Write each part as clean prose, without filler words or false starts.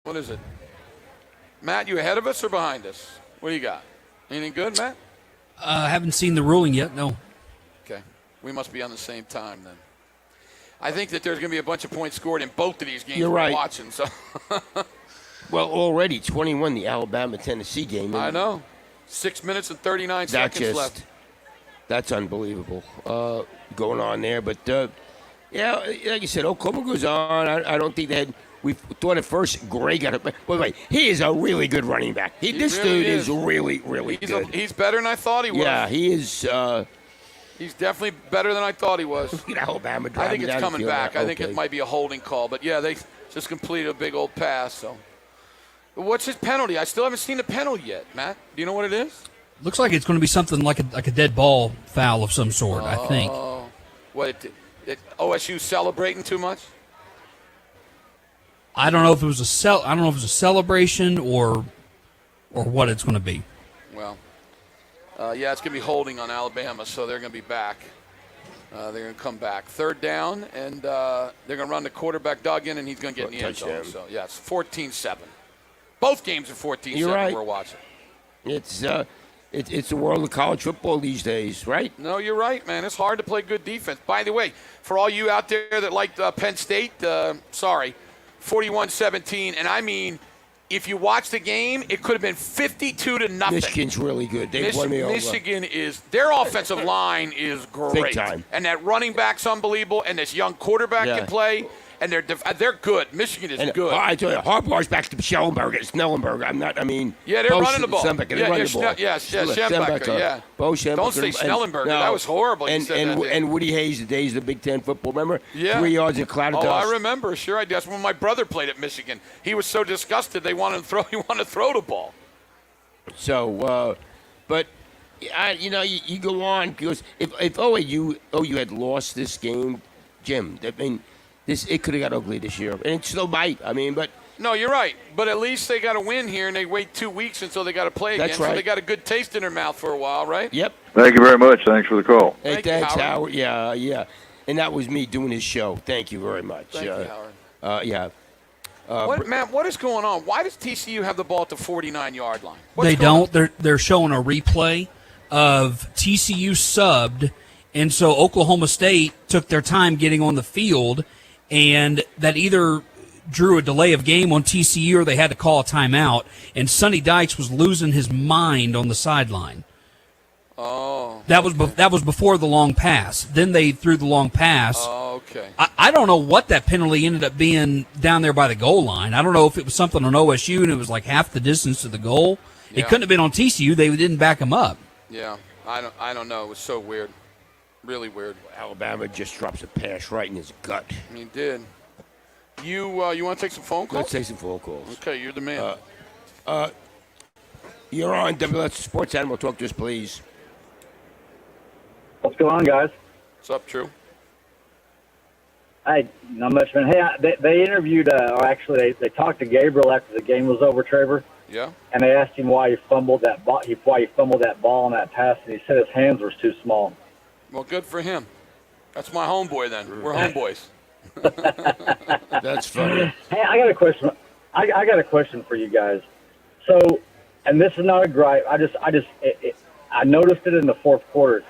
What is it? Matt, you ahead of us or behind us? What do you got? Anything good, Matt? I haven't seen the ruling yet, no. Okay. We must be on the same time then. I think that there's going to be a bunch of points scored in both of these games we're watching. So. Well, already 21, the Alabama-Tennessee game. I know. 6 minutes and 39 seconds left. That's unbelievable going on there. But, yeah, like you said, Oklahoma goes on. I don't think they had – we thought at first Gray got it. But wait, he is a really good running back. This dude is really, really good. He's better than I thought he was. Yeah, he is he's definitely better than I thought he was. Alabama I think it's coming back. I think it might be a holding call. But, yeah, they just completed a big old pass. So, what's his penalty? I still haven't seen the penalty yet, Matt. Do you know what it is? Looks like it's going to be something like a dead ball foul of some sort, I think. What, OSU celebrating too much? I don't know if it was a celebration or what it's going to be. Well, yeah, it's going to be holding on Alabama, so they're going to be back. They're going to come back. Third down, and they're going to run the quarterback Duggan, and he's going to get in the end zone. So, yeah, it's 14-7. Both games are 14-7 You're right. We're watching. It's the world of college football these days, right? No, you're right, man. It's hard to play good defense. By the way, for all you out there that like Penn State, sorry, 41-17. And I mean, if you watch the game, it could have been 52-0. Michigan's really good. They won me over. Michigan their offensive line is great. Big time. And that running back's unbelievable, and this young quarterback can play. And they're good. Michigan is good. I tell you, Harbaugh's back to Snellenberger. Yeah, they're running the ball. They're running the ball. Schembecker, yeah. Bo Schembecker. Don't say Snellenberger. That was horrible. And Woody Hayes, the days of the Big Ten football, remember? Yeah. 3 yards in a cloud of dust. I remember. Sure, I did. That's when my brother played at Michigan. He was so disgusted he wanted to throw the ball. So, but you go on because if OU had lost this game, Jim, it could have got ugly this year, and it still might. But no, you're right. But at least they got to win here, and they wait 2 weeks until they got to play again. That's right. So they got a good taste in their mouth for a while, right? Yep. Thank you very much. Thanks for the call. Hey, thanks, Howard. Yeah. And that was me doing his show. Thank you very much. Thank you, Howard. Matt, what is going on? Why does TCU have the ball at the 49-yard line? They don't. They're showing a replay of TCU subbed, and so Oklahoma State took their time getting on the field, and that either drew a delay of game on TCU or they had to call a timeout, and Sonny Dykes was losing his mind on the sideline. Oh. That was before the long pass. Then they threw the long pass. Oh, okay. I don't know what that penalty ended up being down there by the goal line. I don't know if it was something on OSU and it was like half the distance to the goal. Yeah. It couldn't have been on TCU. They didn't back him up. Yeah, I don't know. It was so weird. Really weird. Alabama just drops a pass right in his gut. He did. You want to take some phone calls? Let's take some phone calls. Okay, you're the man. You're on WS Sports Animal. Talk to us, please. What's going on, guys? What's up, Drew? Hey, not much, man. Hey, they interviewed, or actually, they talked to Gabriel after the game was over, Trevor. Yeah. And they asked him why he fumbled that ball. Why he fumbled that ball on that pass, and he said his hands were too small. Well, good for him. That's my homeboy. Then we're homeboys. That's funny. Hey, I got a question. I got a question for you guys. So, and this is not a gripe. I noticed it in the fourth quarter.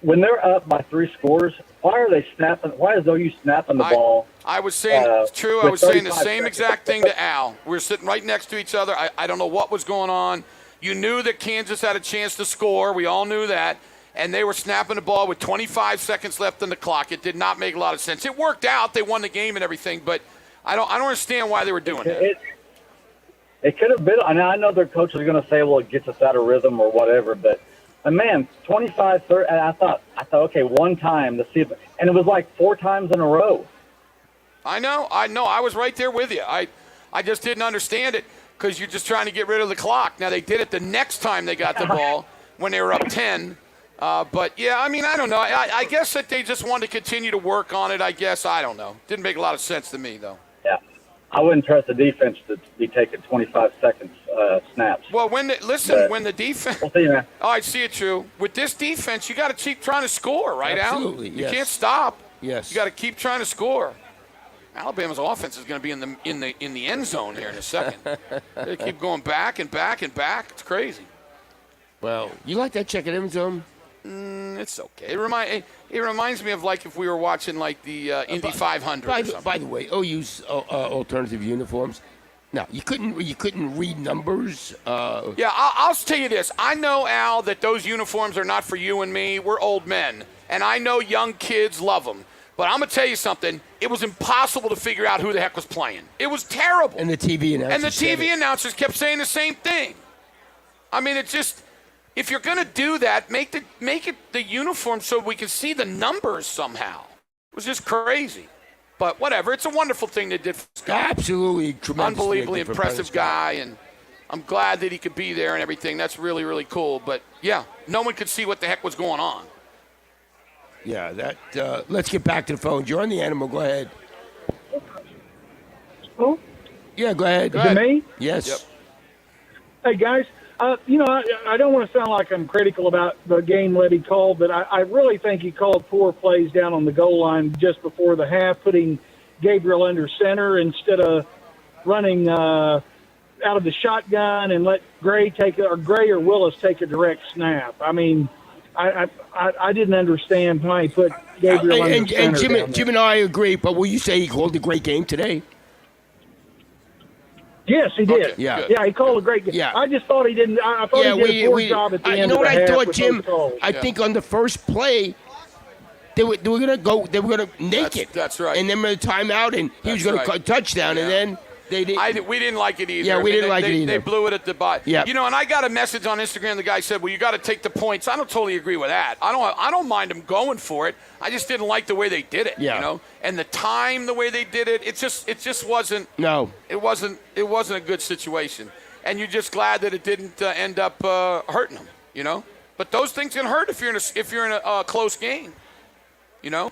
When they're up by 3 scores, why are they snapping? Why is OU snapping the ball? I was saying, it's true. I was saying the same exact thing to Al. We were sitting right next to each other. I don't know what was going on. You knew that Kansas had a chance to score. We all knew that. And they were snapping the ball with 25 seconds left on the clock. It did not make a lot of sense. It worked out. They won the game and everything, but I don't understand why they were doing that. It could have been. I know their coaches are going to say, well, it gets us out of rhythm or whatever, but man, 25, 30, I thought, okay, one time to see if, and it was like 4 times in a row. I know. I was right there with you. I just didn't understand it because you're just trying to get rid of the clock. Now, they did it the next time they got the ball when they were up 10. But, yeah, I don't know. I guess that they just wanted to continue to work on it, I guess. I don't know. Didn't make a lot of sense to me, though. Yeah. I wouldn't trust the defense to be taking 25 seconds snaps. Well, when the defense – We'll see you, man. Oh, I see it, True. With this defense, you got to keep trying to score, right, Absolutely, Al? yes. You can't stop. Yes. You got to keep trying to score. Alabama's offense is going to be in the end zone here in a second. They keep going back and back and back. It's crazy. Well, you like that check end zone? It's okay. It reminds me of like if we were watching like the Indy 500 or something. By the way, OU's alternative uniforms. No, you couldn't read numbers. Yeah, I'll tell you this. I know, Al, that those uniforms are not for you and me. We're old men, and I know young kids love them. But I'm going to tell you something. It was impossible to figure out who the heck was playing. It was terrible. And the TV announcers kept saying the same thing. I mean, it's just, if you're going to do that, make it the uniform so we can see the numbers somehow. It was just crazy. But whatever, it's a wonderful thing they did for Scott. Absolutely tremendous. Unbelievably impressive guy, and I'm glad that he could be there and everything. That's really, really cool. But, yeah, no one could see what the heck was going on. Yeah, let's get back to the phones. You're on the animal. Go ahead. Oh? Yeah, go ahead. Is it me? Yes. Yep. Hey, guys. I don't want to sound like I'm critical about the game that he called, but I really think he called poor plays down on the goal line just before the half, putting Gabriel under center instead of running out of the shotgun and let Gray or Willis take a direct snap. I mean, I didn't understand why he put Gabriel under center. And Jim and I agree, but will you say he called a great game today? Yes, he did. Okay, yeah. He called a great game. Yeah. I just thought he didn't. I thought he did a poor job at the end You know of what the I half thought, with Jim? those calls. I think on the first play, they were gonna make it. That's right. And then with the timeout, and he was gonna cut a touchdown, and then they didn't. We didn't like it either. Yeah, we didn't like it either. They blew it at the bottom. Yeah. You know, and I got a message on Instagram. The guy said, "Well, you got to take the points." I don't totally agree with that. I don't mind them going for it. I just didn't like the way they did it. Yeah. You know, and the time, the way they did it, it just wasn't. No. It wasn't a good situation, and you're just glad that it didn't end up hurting them. You know, but those things can hurt if you're in a close game. You know.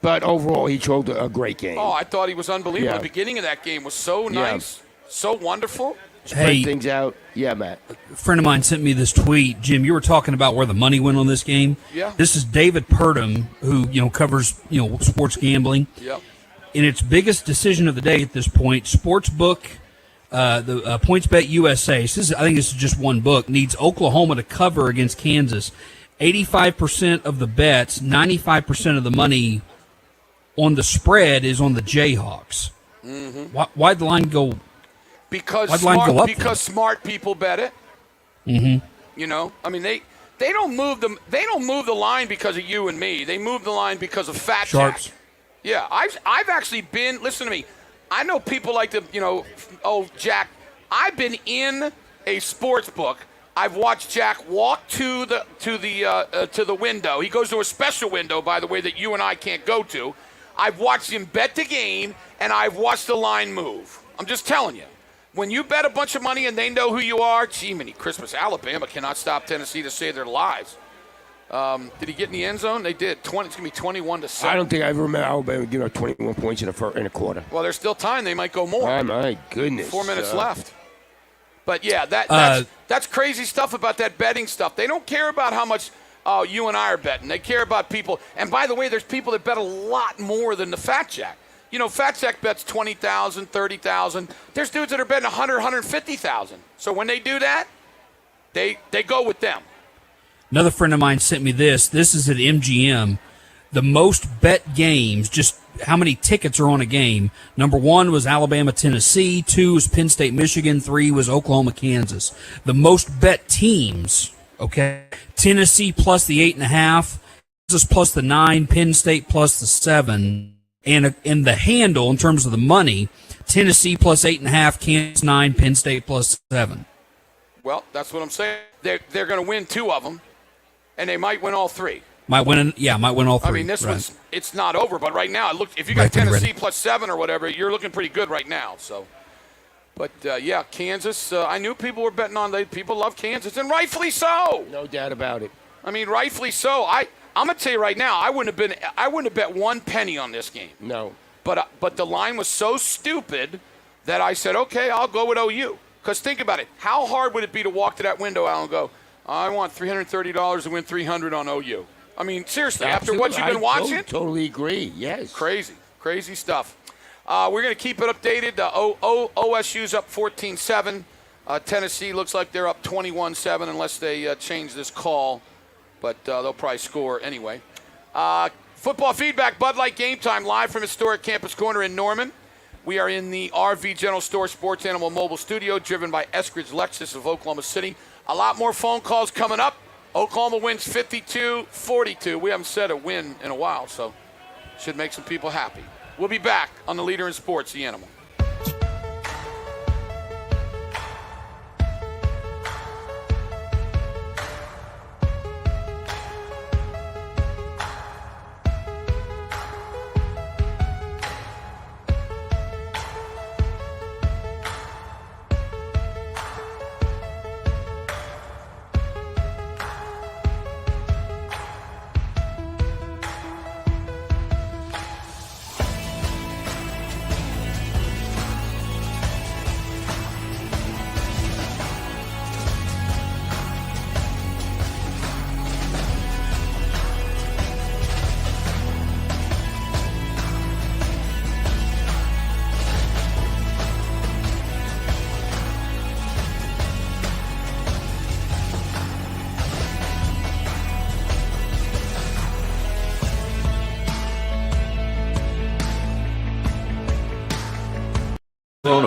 But overall, he showed a great game. Oh, I thought he was unbelievable. Yeah. The beginning of that game was so nice, so wonderful. Spread Hey, things out. Yeah, Matt. a friend of mine sent me this tweet. Jim, you were talking about where the money went on this game. Yeah. This is David Purdom, who covers sports gambling. Yep. In its biggest decision of the day at this point, Sportsbook, the PointsBet USA. I think this is just one book. Needs Oklahoma to cover against Kansas. 85% of the bets, 95% of the money on the spread is on the Jayhawks. Mm-hmm. Why'd the line go? Because smart people bet it. Mm-hmm. You know, I mean they don't move the line because of you and me. They move the line because of Fat Sharps. Jack. Yeah, I've actually been. Listen to me. I know people like to Jack. I've been in a sports book. I've watched Jack walk to the window. He goes to a special window, by the way, that you and I can't go to. I've watched him bet the game, and I've watched the line move. I'm just telling you. When you bet a bunch of money and they know who you are, gee, many Christmas, Alabama cannot stop Tennessee to save their lives. Did he get in the end zone? They did. It's going to be 21-7. I don't think I ever remember Alabama giving up 21 points in a quarter. Well, there's still time. They might go more. Oh, my goodness. 4 minutes left. But, yeah, that's crazy stuff about that betting stuff. They don't care about how much you and I are betting. They care about people. And, by the way, there's people that bet a lot more than the Fat Jack. You know, Fat Jack bets 20,000, 30,000. There's dudes that are betting 100, 150,000. So when they do that, they go with them. Another friend of mine sent me this. This is at MGM. The most bet games, just how many tickets are on a game. Number 1 was Alabama, Tennessee. 2 was Penn State, Michigan. 3 was Oklahoma, Kansas. The most bet teams, okay, Tennessee plus the 8.5, Kansas plus the 9, Penn State plus the 7. And in the handle, in terms of the money, Tennessee plus 8.5, Kansas 9, Penn State plus 7. Well, that's what I'm saying. They're going to win 2 of them, and they might win all 3. Might win all 3. I mean, it's not over, but right now, if you got Right, Tennessee plus 7 or whatever, you're looking pretty good right now. So, but yeah, Kansas. I knew people were betting on. People love Kansas, and rightfully so. No doubt about it. I mean, rightfully so. I'm gonna tell you right now, I wouldn't have bet 1 penny on this game. No. But the line was so stupid that I said, okay, I'll go with OU. Because think about it, how hard would it be to walk to that window, Al, and go, I want $330 to win $300 on OU? I mean, seriously, Absolutely. after what you've been watching, Totally agree. Yes. crazy. Crazy stuff. We're going to keep it updated. OSU's up 14-7. Tennessee looks like they're up 21-7 unless they change this call, but they'll probably score anyway. Football feedback, Bud Light Game Time, live from historic Campus Corner in Norman. We are in the RV General Store Sports Animal Mobile Studio, driven by Eskridge Lexus of Oklahoma City. A lot more phone calls coming up. Oklahoma wins 52-42. We haven't said a win in a while, so should make some people happy. We'll be back on the leader in sports, The Animal.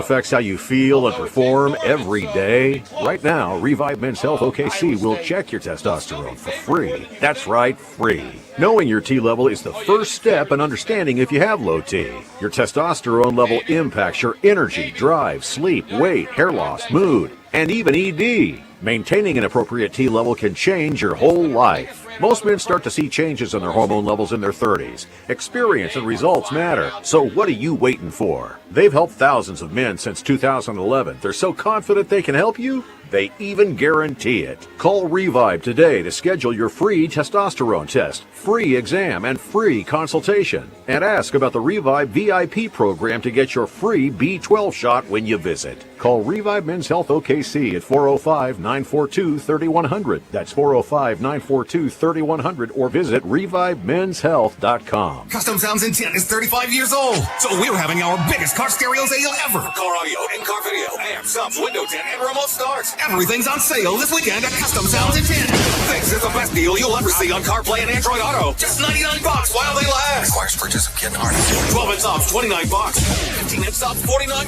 Affects how you feel and perform every day. Right now, Revive Men's Health OKC will check your testosterone for free. That's right, free. Knowing your T level is the first step in understanding if you have low T. Your testosterone level impacts your energy, drive, sleep, weight, hair loss, mood, and even ED. Maintaining an appropriate T level can change your whole life. Most men start to see changes in their hormone levels in their 30s. Experience and results matter. So what are you waiting for? They've helped thousands of men since 2011. They're so confident they can help you, they even guarantee it. Call Revive today to schedule your free testosterone test, free exam, and free consultation. And ask about the Revive VIP program to get your free B12 shot when you visit. Call Revive Men's Health OKC at 405-942-3100. That's 405-942-3100, or visit ReviveMen'sHealth.com. Custom Sounds Intent is 35 years old, so we're having our biggest car stereo sale ever. Car audio, in-car video, amps, subs, window tint, and remote starts. Everything's on sale this weekend at Custom Sounds Intent. This is the best deal you'll ever see on CarPlay and Android Auto. Just $99 while they last. Requires purchase of kit and harness. 12-inch subs, $29. 15-inch subs, $49.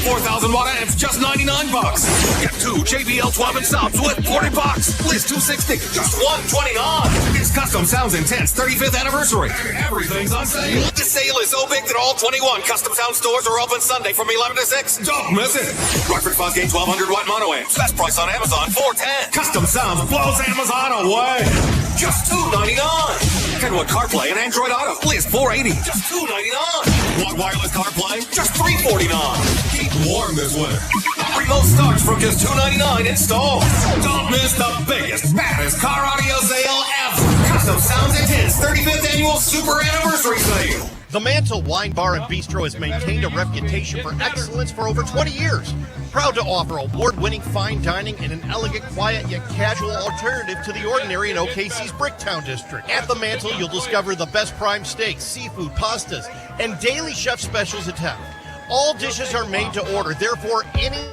4,000-watt amps, just $99. Get two JBL 12-inch subs with $40. List 260, just $129. It's Custom Sounds Intent's 35th anniversary. Everything's on sale. This sale is so big that all 21 Custom Sound stores are open Sunday from 11 to 6. Don't miss it. Rockford Fosgate 1200-watt mono amps. Best price on Amazon, $410. Custom Sounds blows Amazon away. Just $299. Kenwood CarPlay and Android Auto. List $480. Just $299. Want wireless CarPlay? Just $349. Keep warm this winter. Remote starts from just $299 installed. Don't miss the biggest, baddest car audio sale ever. Custom Sounds Intent's 35th annual super anniversary sale. The Mantle Wine Bar and Bistro has maintained a reputation for excellence for over 20 years. Proud to offer award-winning fine dining in an elegant, quiet, yet casual alternative to the ordinary in OKC's Bricktown district. At the Mantle, you'll discover the best prime steaks, seafood, pastas, and daily chef specials in town. All dishes are made to order, therefore any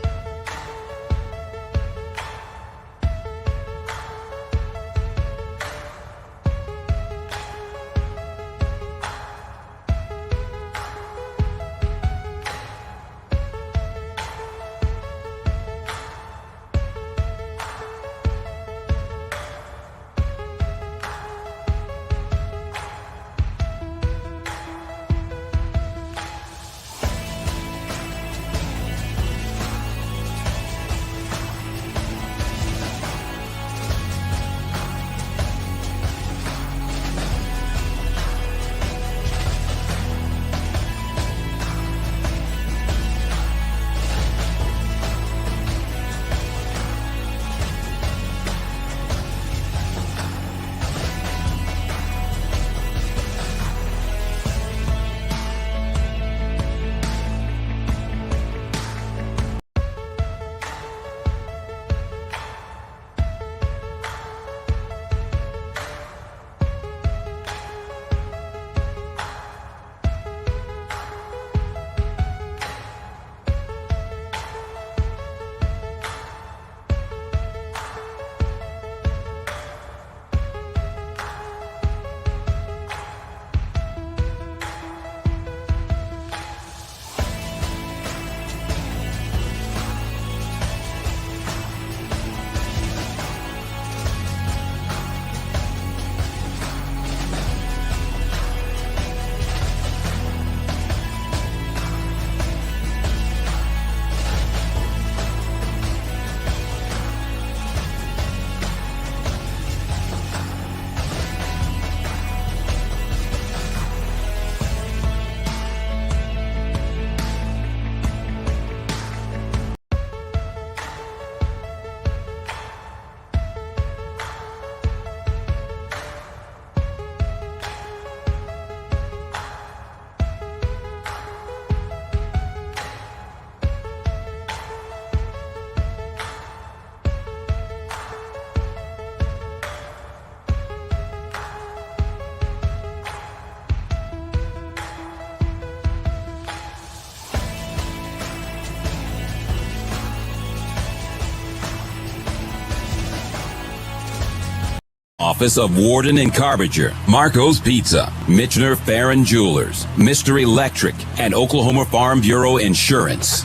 office of Warden and Carbager, Marco's Pizza, Michener Farron Jewelers, Mr. Electric, and Oklahoma Farm Bureau Insurance.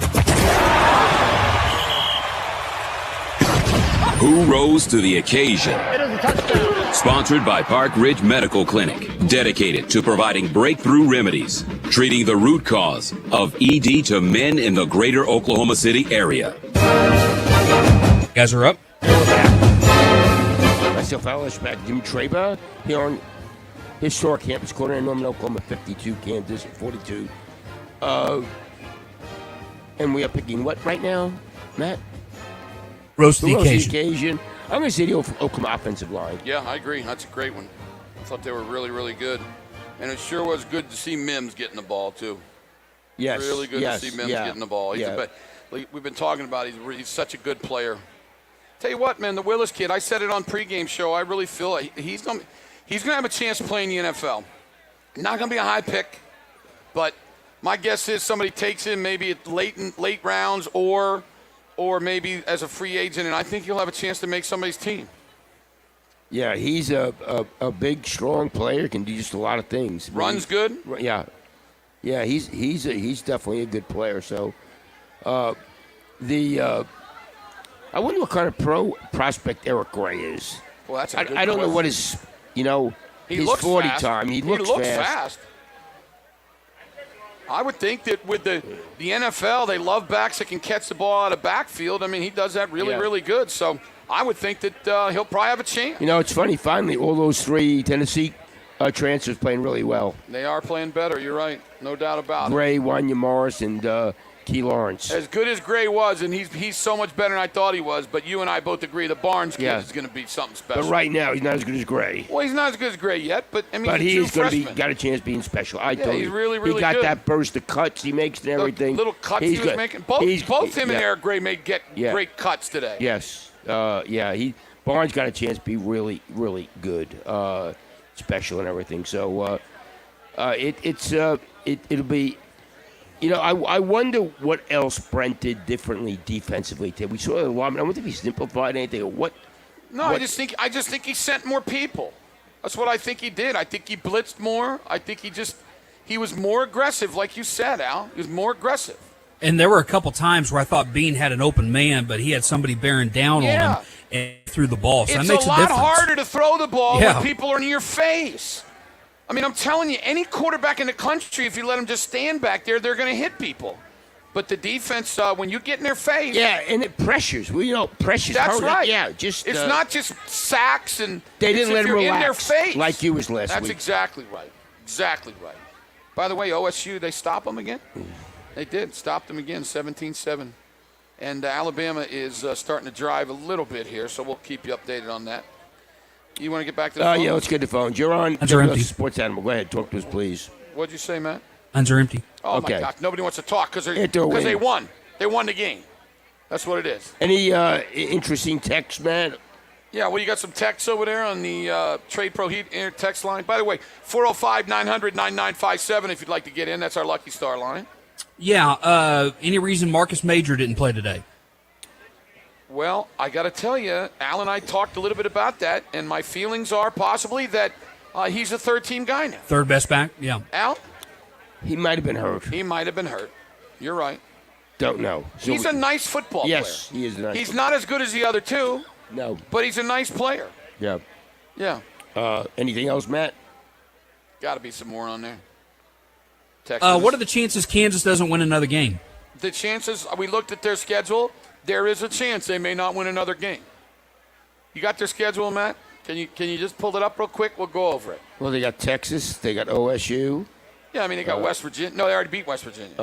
Who rose to the occasion? Sponsored by Park Ridge Medical Clinic, dedicated to providing breakthrough remedies, treating the root cause of ED to men in the greater Oklahoma City area. You guys are up? Myself, Alice, back Jim Traber here on historic campus corner in Norman, Oklahoma, 52, Kansas, 42. And we are picking what right now, Matt? Roast the Who rose to occasion. the occasion. I'm going to say the Oklahoma offensive line. Yeah, I agree. That's a great one. I thought they were really, really good. And it sure was good to see Mims getting the ball, too. Yes. Really good to see Mims getting the ball. We've been talking about he's such a good player. Tell you what, man, the Willis kid, I said it on pregame show, I really feel like he's going to have a chance to play in the NFL. Not going to be a high pick, but my guess is somebody takes him maybe at late rounds or maybe as a free agent, and I think he'll have a chance to make somebody's team. Yeah, he's a big, strong player. Can do just a lot of things. Runs good. Yeah, he's definitely a good player. So, I wonder what kind of pro prospect Eric Gray is. Well, that's a good I don't know question. what his his looks 40 fast. time. He looks fast. I would think that with the NFL, they love backs that can catch the ball out of backfield. I mean, he does that really, really good. So I would think that he'll probably have a chance. It's funny. Finally, all those three Tennessee transfers playing really well. They are playing better. You're right. No doubt about it. Gray, Wanya Morris, and Key Lawrence. As good as Gray was, and he's so much better than I thought he was, but you and I both agree the Barnes kid is going to be something special. But right now, he's not as good as Gray. Well, he's not as good as Gray yet, but I mean, But he's he's going to freshman. got a chance of being special. I told he's you. really, really He got good. that burst of cuts he makes and everything. The little cuts He's he was good. making. Both him and Eric Gray made great cuts today. Yes. Barnes got a chance to be really, really good, special and everything. So it'll be. I wonder what else Brent did differently defensively today. We saw a lot. I wonder if he simplified anything or what. No, I just think he sent more people. That's what I think he did. I think he blitzed more. I think he was more aggressive, like you said, Al. He was more aggressive. And there were a couple times where I thought Bean had an open man, but he had somebody bearing down on him and threw the ball. So It's that makes a lot difference. harder to throw the ball Yeah. when people are in your face. I mean, I'm telling you, any quarterback in the country, if you let them just stand back there, they're going to hit people. But the defense, when you get in their face. Yeah, and it pressures. Pressures. That's hard. right. Yeah, it's not just sacks and. They didn't let if him you're relax in their face. like you was last That's week. exactly right. Exactly right. By the way, OSU, they stop them again? They did. Stopped them again, 17-7. And Alabama is starting to drive a little bit here, so we'll keep you updated on that. You want to get back to the phone? Yeah, let's get the phones. You're on Lines are empty. Sports Animal. Go ahead. Talk to us, please. What'd you say, Matt? Lines are empty. Oh, Okay. my God. Nobody wants to talk because They're winning. they won. They won the game. That's what it is. Any interesting text, man? Yeah, well, you got some texts over there on the Trade Pro Heat Air text line. By the way, 405-900-9957 if you'd like to get in. That's our Lucky Star line. Yeah, any reason Marcus Major didn't play today? Well, I got to tell you, Al and I talked a little bit about that, and my feelings are possibly that he's a third-team guy now. Third best back? Yeah. Al? He might have been hurt. He might have been hurt. You're right. Don't know. So He's a nice football player. Yes, he is a nice He's not as good as the other two, No. but he's a nice player. Yeah. Yeah. Anything else, Matt? Got to be some more on there. What are the chances Kansas doesn't win another game? The chances, we looked at their schedule, there is a chance they may not win another game. You got their schedule, Matt? Can you just pull it up real quick? We'll go over it. Well, they got Texas. They got OSU. Yeah, I mean, they got West Virginia. No, they already beat West Virginia.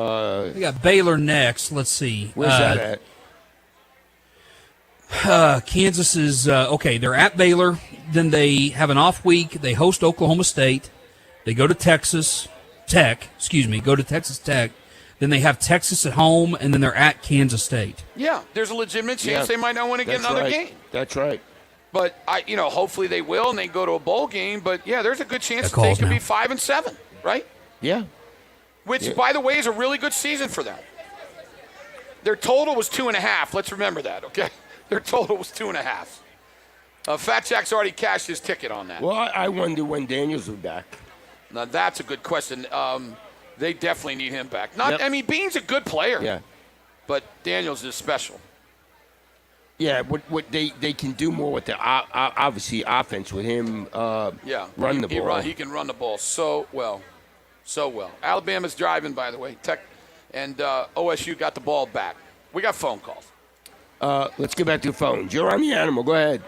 They got Baylor next. Let's see. Where's that at? Kansas is, okay, they're at Baylor. Then they have an off week. They host Oklahoma State. They go to Texas Tech. Go to Texas Tech. Then they have Texas at home, and then they're at Kansas State. Yeah, there's a legitimate chance they might not want to get That's another right. game. That's right. But hopefully they will, and they go to a bowl game. But yeah, there's a good chance That they calls could be now. 5-7, right? Yeah. Which, by the way, is a really good season for them. Their total was 2.5. Let's remember that, okay? Their total was 2.5. Fat Jack's already cashed his ticket on that. Well, I wonder when Daniels will be back. Now, that's a good question. They definitely need him back. Not, Yep. I mean, Bean's a good player. Yeah. But Daniels is special. Yeah, what they can do more with the obviously offense with him. Run the ball. He can run the ball so well. Alabama's driving, by the way. Tech and OSU got the ball back. We got phone calls. Let's get back to the phones. You're on the animal. Go ahead.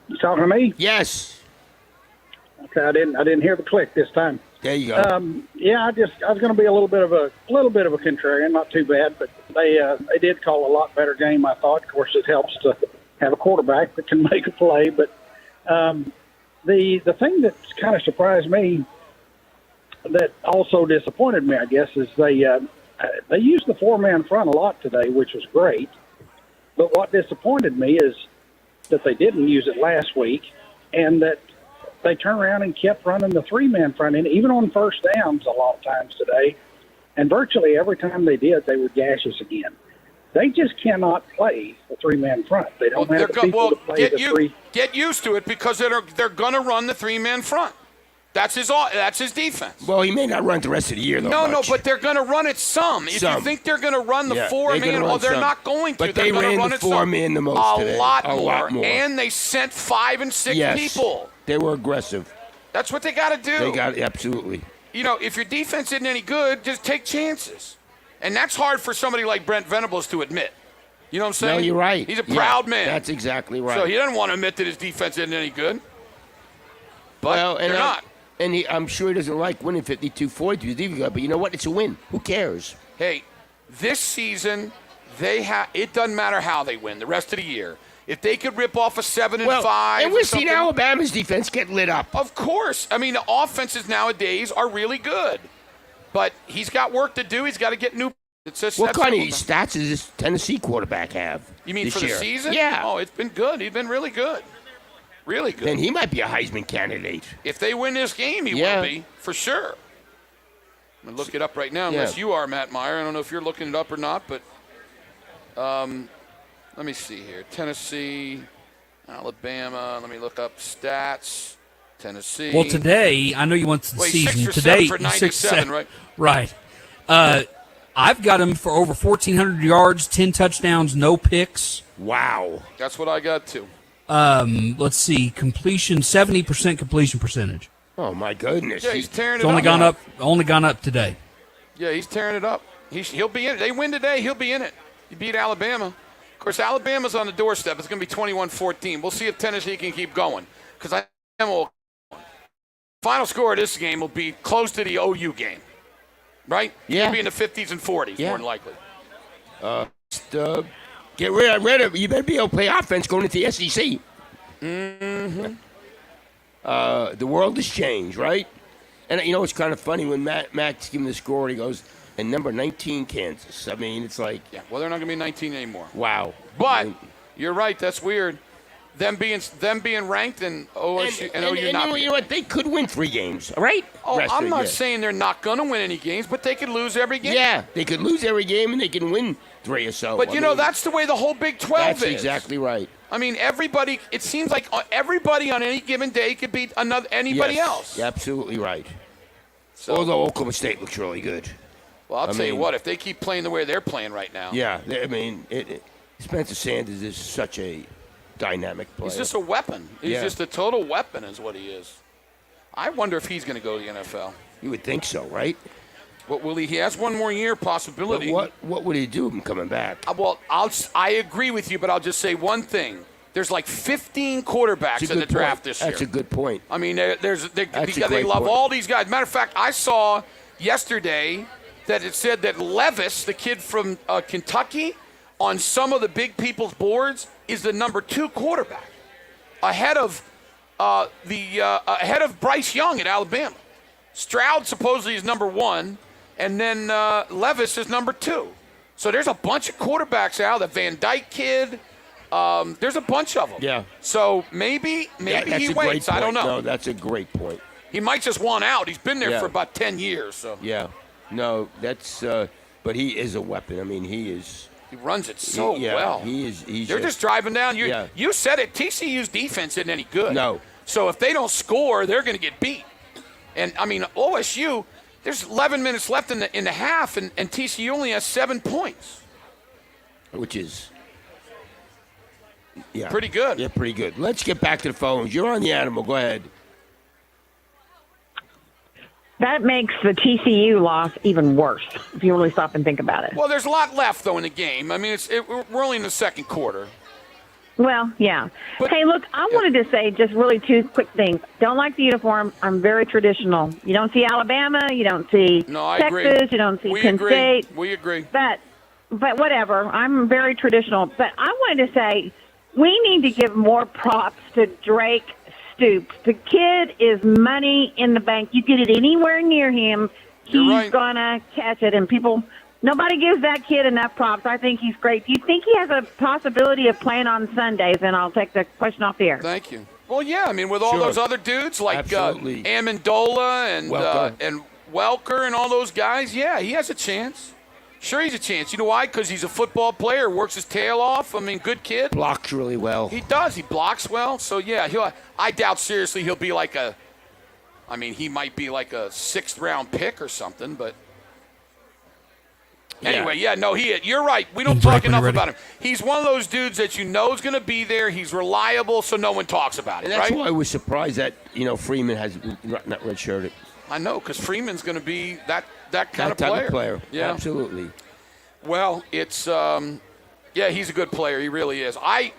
You talking to me? Yes. Okay, I didn't hear the click this time. There you go. Yeah, I was going to be a little bit of a contrarian, not too bad, but they did call a lot better game, I thought. Of course, it helps to have a quarterback that can make a play, but the thing that's kind of surprised me, that also disappointed me, I guess, is they used the 4-man front a lot today, which was great. But what disappointed me is that they didn't use it last week, and that they turned around and kept running the 3-man front, and even on first downs a lot of times today. And virtually every time they did, they would gash us again. They just cannot play the 3-man front. They don't have the people to play the three. Get used to it, because they're going to run the 3-man front. That's his defense. Well, he may not run the rest of the year, though. No, but they're going to run it some. If you think they're going to run the 4-man, they're not going to. But they're they going to ran run the it 4-man the most a today. lot A lot more. And they sent 5 and 6 people. They were aggressive. That's what they got to do. They got absolutely. If your defense isn't any good, just take chances. And that's hard for somebody like Brent Venables to admit. You know what I'm saying? No, you're right. He's a proud man. That's exactly right. So he doesn't want to admit that his defense isn't any good. But they're not. And I'm sure he doesn't like winning 52-40. But you know what? It's a win. Who cares? Hey, this season, it doesn't matter how they win the rest of the year. If they could rip off a 7 and 5, and we've seen Alabama's defense get lit up. Of course. I mean, the offenses nowadays are really good. But he's got work to do. He's got to get new. What kind of stats does this Tennessee quarterback have? You mean for the season? Yeah. Oh, it's been good. He's been really good. Really good. Then he might be a Heisman candidate. If they win this game, he will be, for sure. I'm going to look it up right now, unless you are, Matt Meyer. I don't know if you're looking it up or not, but let me see here. Tennessee, Alabama. Let me look up stats. Tennessee. Well, today, I know you want the season. 6 for today, 7 for 97, right? Right. I've got him for over 1,400 yards, 10 touchdowns, no picks. Wow. That's what I got, too. Let's see, completion, 70% completion percentage. Oh my goodness! Yeah, he's tearing it up. Only gone up today. Yeah, he's tearing it up. He'll be in it. They win today, he'll be in it. He beat Alabama. Of course, Alabama's on the doorstep. It's going to be 21-14. We'll see if Tennessee can keep going, because I will. Final score of this game will be close to the OU game, right? Yeah, it'll be in the 50s and 40s more than likely. Get rid of. You better be able to play offense going into the SEC. Mm-hmm. The world has changed, right? And it's kind of funny when Matt's giving the score, and he goes, and number 19, Kansas. I mean, it's like, well, they're not going to be 19 anymore. Wow. But you're right. That's weird. Them being ranked and OSU and OU not. You know what? They could win 3 games, right? Oh, I'm not saying they're not going to win any games, but they could lose every game. Yeah, they could lose every game, and they can win 3 or so. But that's the way the whole Big 12 is. That's exactly right. I mean, everybody. It seems like everybody on any given day could beat anybody else. You're absolutely right. So, although Oklahoma State looks really good. Well, I'll tell you what. If they keep playing the way they're playing right now. Yeah, I mean, Spencer Sanders is such a dynamic player. He's just a weapon. He's just a total weapon, is what he is. I wonder if he's going to go to the NFL. You would think so, right? What will he? He has one more year possibility. But what would he do him coming back? Well, I agree with you, but I'll just say one thing. There's like 15 quarterbacks in the draft this year. That's a good point. I mean, they love all these guys. Matter of fact, I saw yesterday that it said that Levis, the kid from Kentucky, on some of the big people's boards, is the number 2 quarterback, ahead of Bryce Young at Alabama. Stroud supposedly is number 1, and then Levis is number 2. So there's a bunch of quarterbacks out. The Van Dyke kid, there's a bunch of them. Yeah. So maybe he waits. I don't know. No, that's a great point. He might just want out. He's been there for about 10 years. So yeah. No, that's. But he is a weapon. I mean, he is. He runs it so well. They're just driving down. You said it. TCU's defense isn't any good. No. So if they don't score, they're going to get beat. And, I mean, OSU, there's 11 minutes left in the half, and TCU only has 7 points. Which is pretty good. Yeah, pretty good. Let's get back to the phones. You're on the Animal. Go ahead. That makes the TCU loss even worse, if you really stop and think about it. Well, there's a lot left, though, in the game. I mean, we're only in the second quarter. Well, yeah. But, hey, look, I wanted to say just really two quick things. Don't like the uniform. I'm very traditional. You don't see Alabama. You don't see Texas. Agree. You don't see Penn State. We agree. But whatever. I'm very traditional. But I wanted to say we need to give more props to Drake Stoops. The kid is money in the bank. You get it anywhere near him, he's gonna catch it. And nobody gives that kid enough props. I think he's great. Do you think he has a possibility of playing on Sundays? And I'll take the question off the air. Thank you. Well, yeah. I mean, with all those other dudes like Amendola and Welker and all those guys, yeah, he has a chance. Sure, he's a chance. You know why? Because he's a football player, works his tail off. I mean, good kid. Blocks really well. He does. He blocks well. So, yeah, I doubt seriously he'll be he might be like a 6th-round pick or something. But anyway, you're right. We don't talk enough about him. He's one of those dudes that you know is going to be there. He's reliable, so no one talks about it, and that's why I was surprised that, Freeman has not redshirted. I know, because Freeman's going to be that kind of player. Yeah, absolutely. Well, it's he's a good player. He really is. I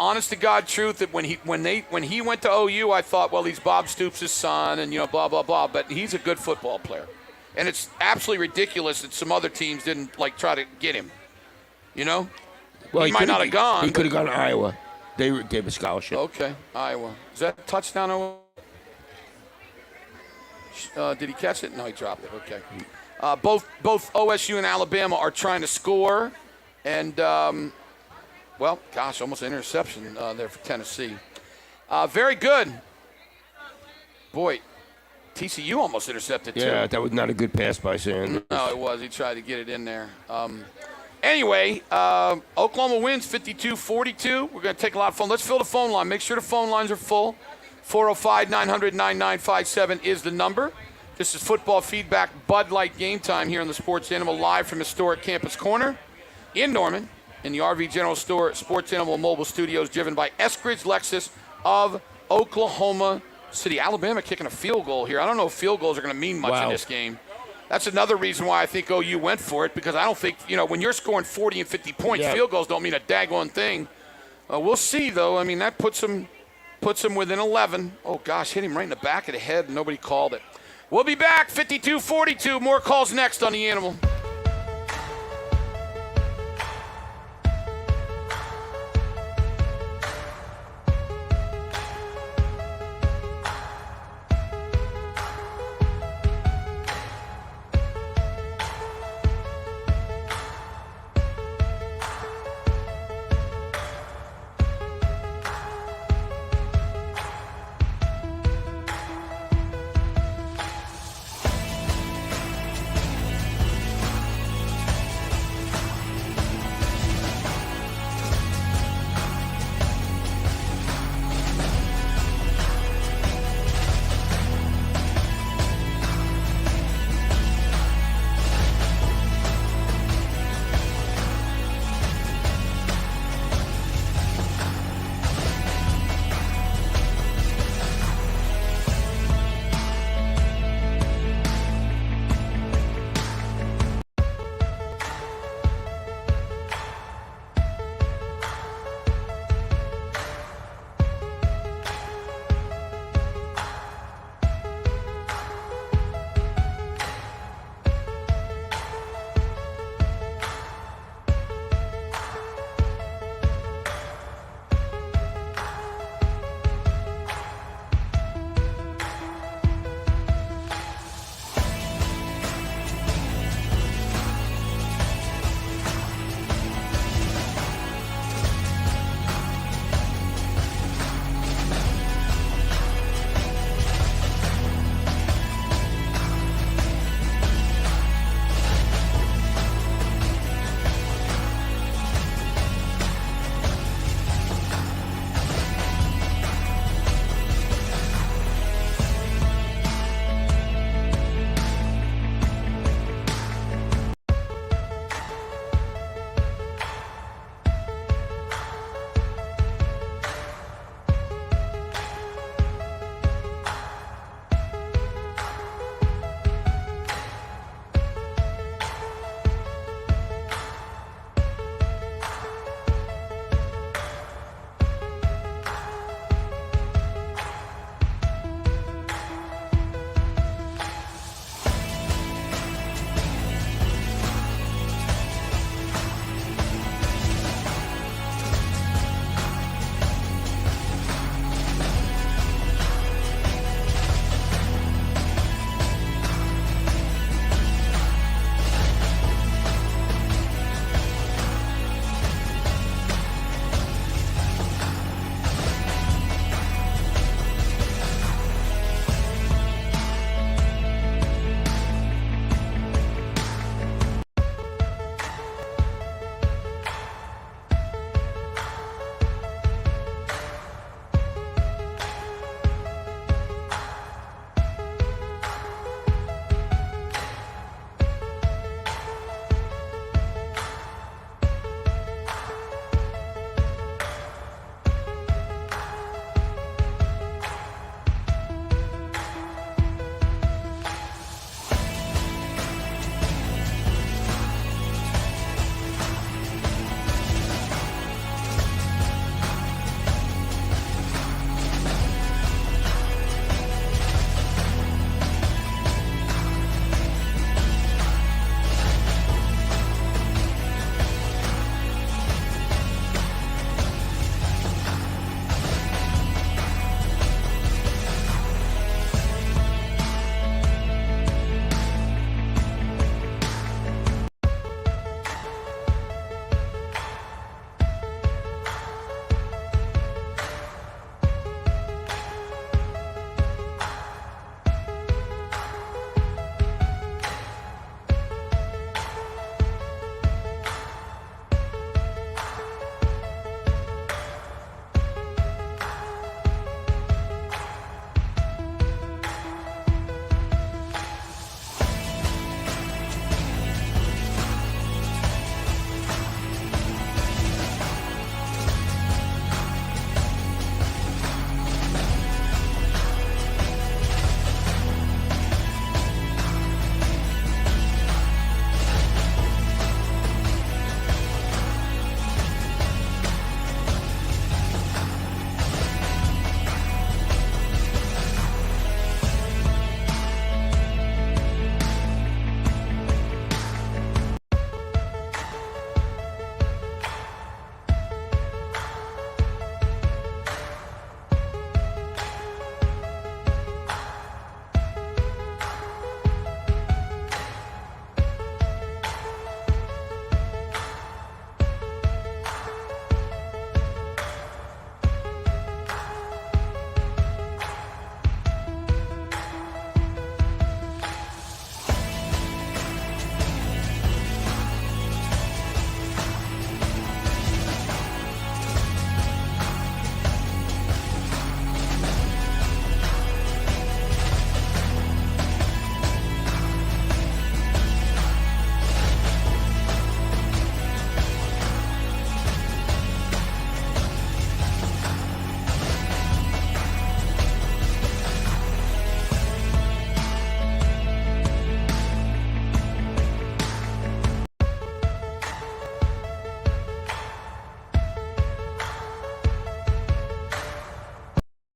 honest to God truth that when he went to OU, I thought, well, he's Bob Stoops' son, and blah blah blah. But he's a good football player, and it's absolutely ridiculous that some other teams didn't try to get him. Well, he might not have gone. He could have gone to Iowa. They gave a scholarship. Okay, Iowa. Is that a touchdown or? Did he catch it? No, he dropped it. Okay. Both OSU and Alabama are trying to score, and almost an interception there for Tennessee. Very good. Boy, TCU almost intercepted too. Yeah, that was not a good pass by Sanders. No, it was. He tried to get it in there. Anyway, Oklahoma wins 52-42. We're going to take a lot of fun. Let's fill the phone line. Make sure the phone lines are full. 405-900-9957 is the number. This is Football Feedback Bud Light Game Time here on the Sports Animal, live from historic Campus Corner in Norman in the RV General Store Sports Animal Mobile Studios, driven by Eskridge Lexus of Oklahoma City. Alabama kicking a field goal here. I don't know if field goals are going to mean much in this game. That's another reason why I think OU went for it, because I don't think, when you're scoring 40 and 50 points, field goals don't mean a daggone thing. We'll see, though. I mean, that puts them within 11. Oh, gosh, hit him right in the back of the head, and nobody called it. We'll be back, 52-42. More calls next on The Animal.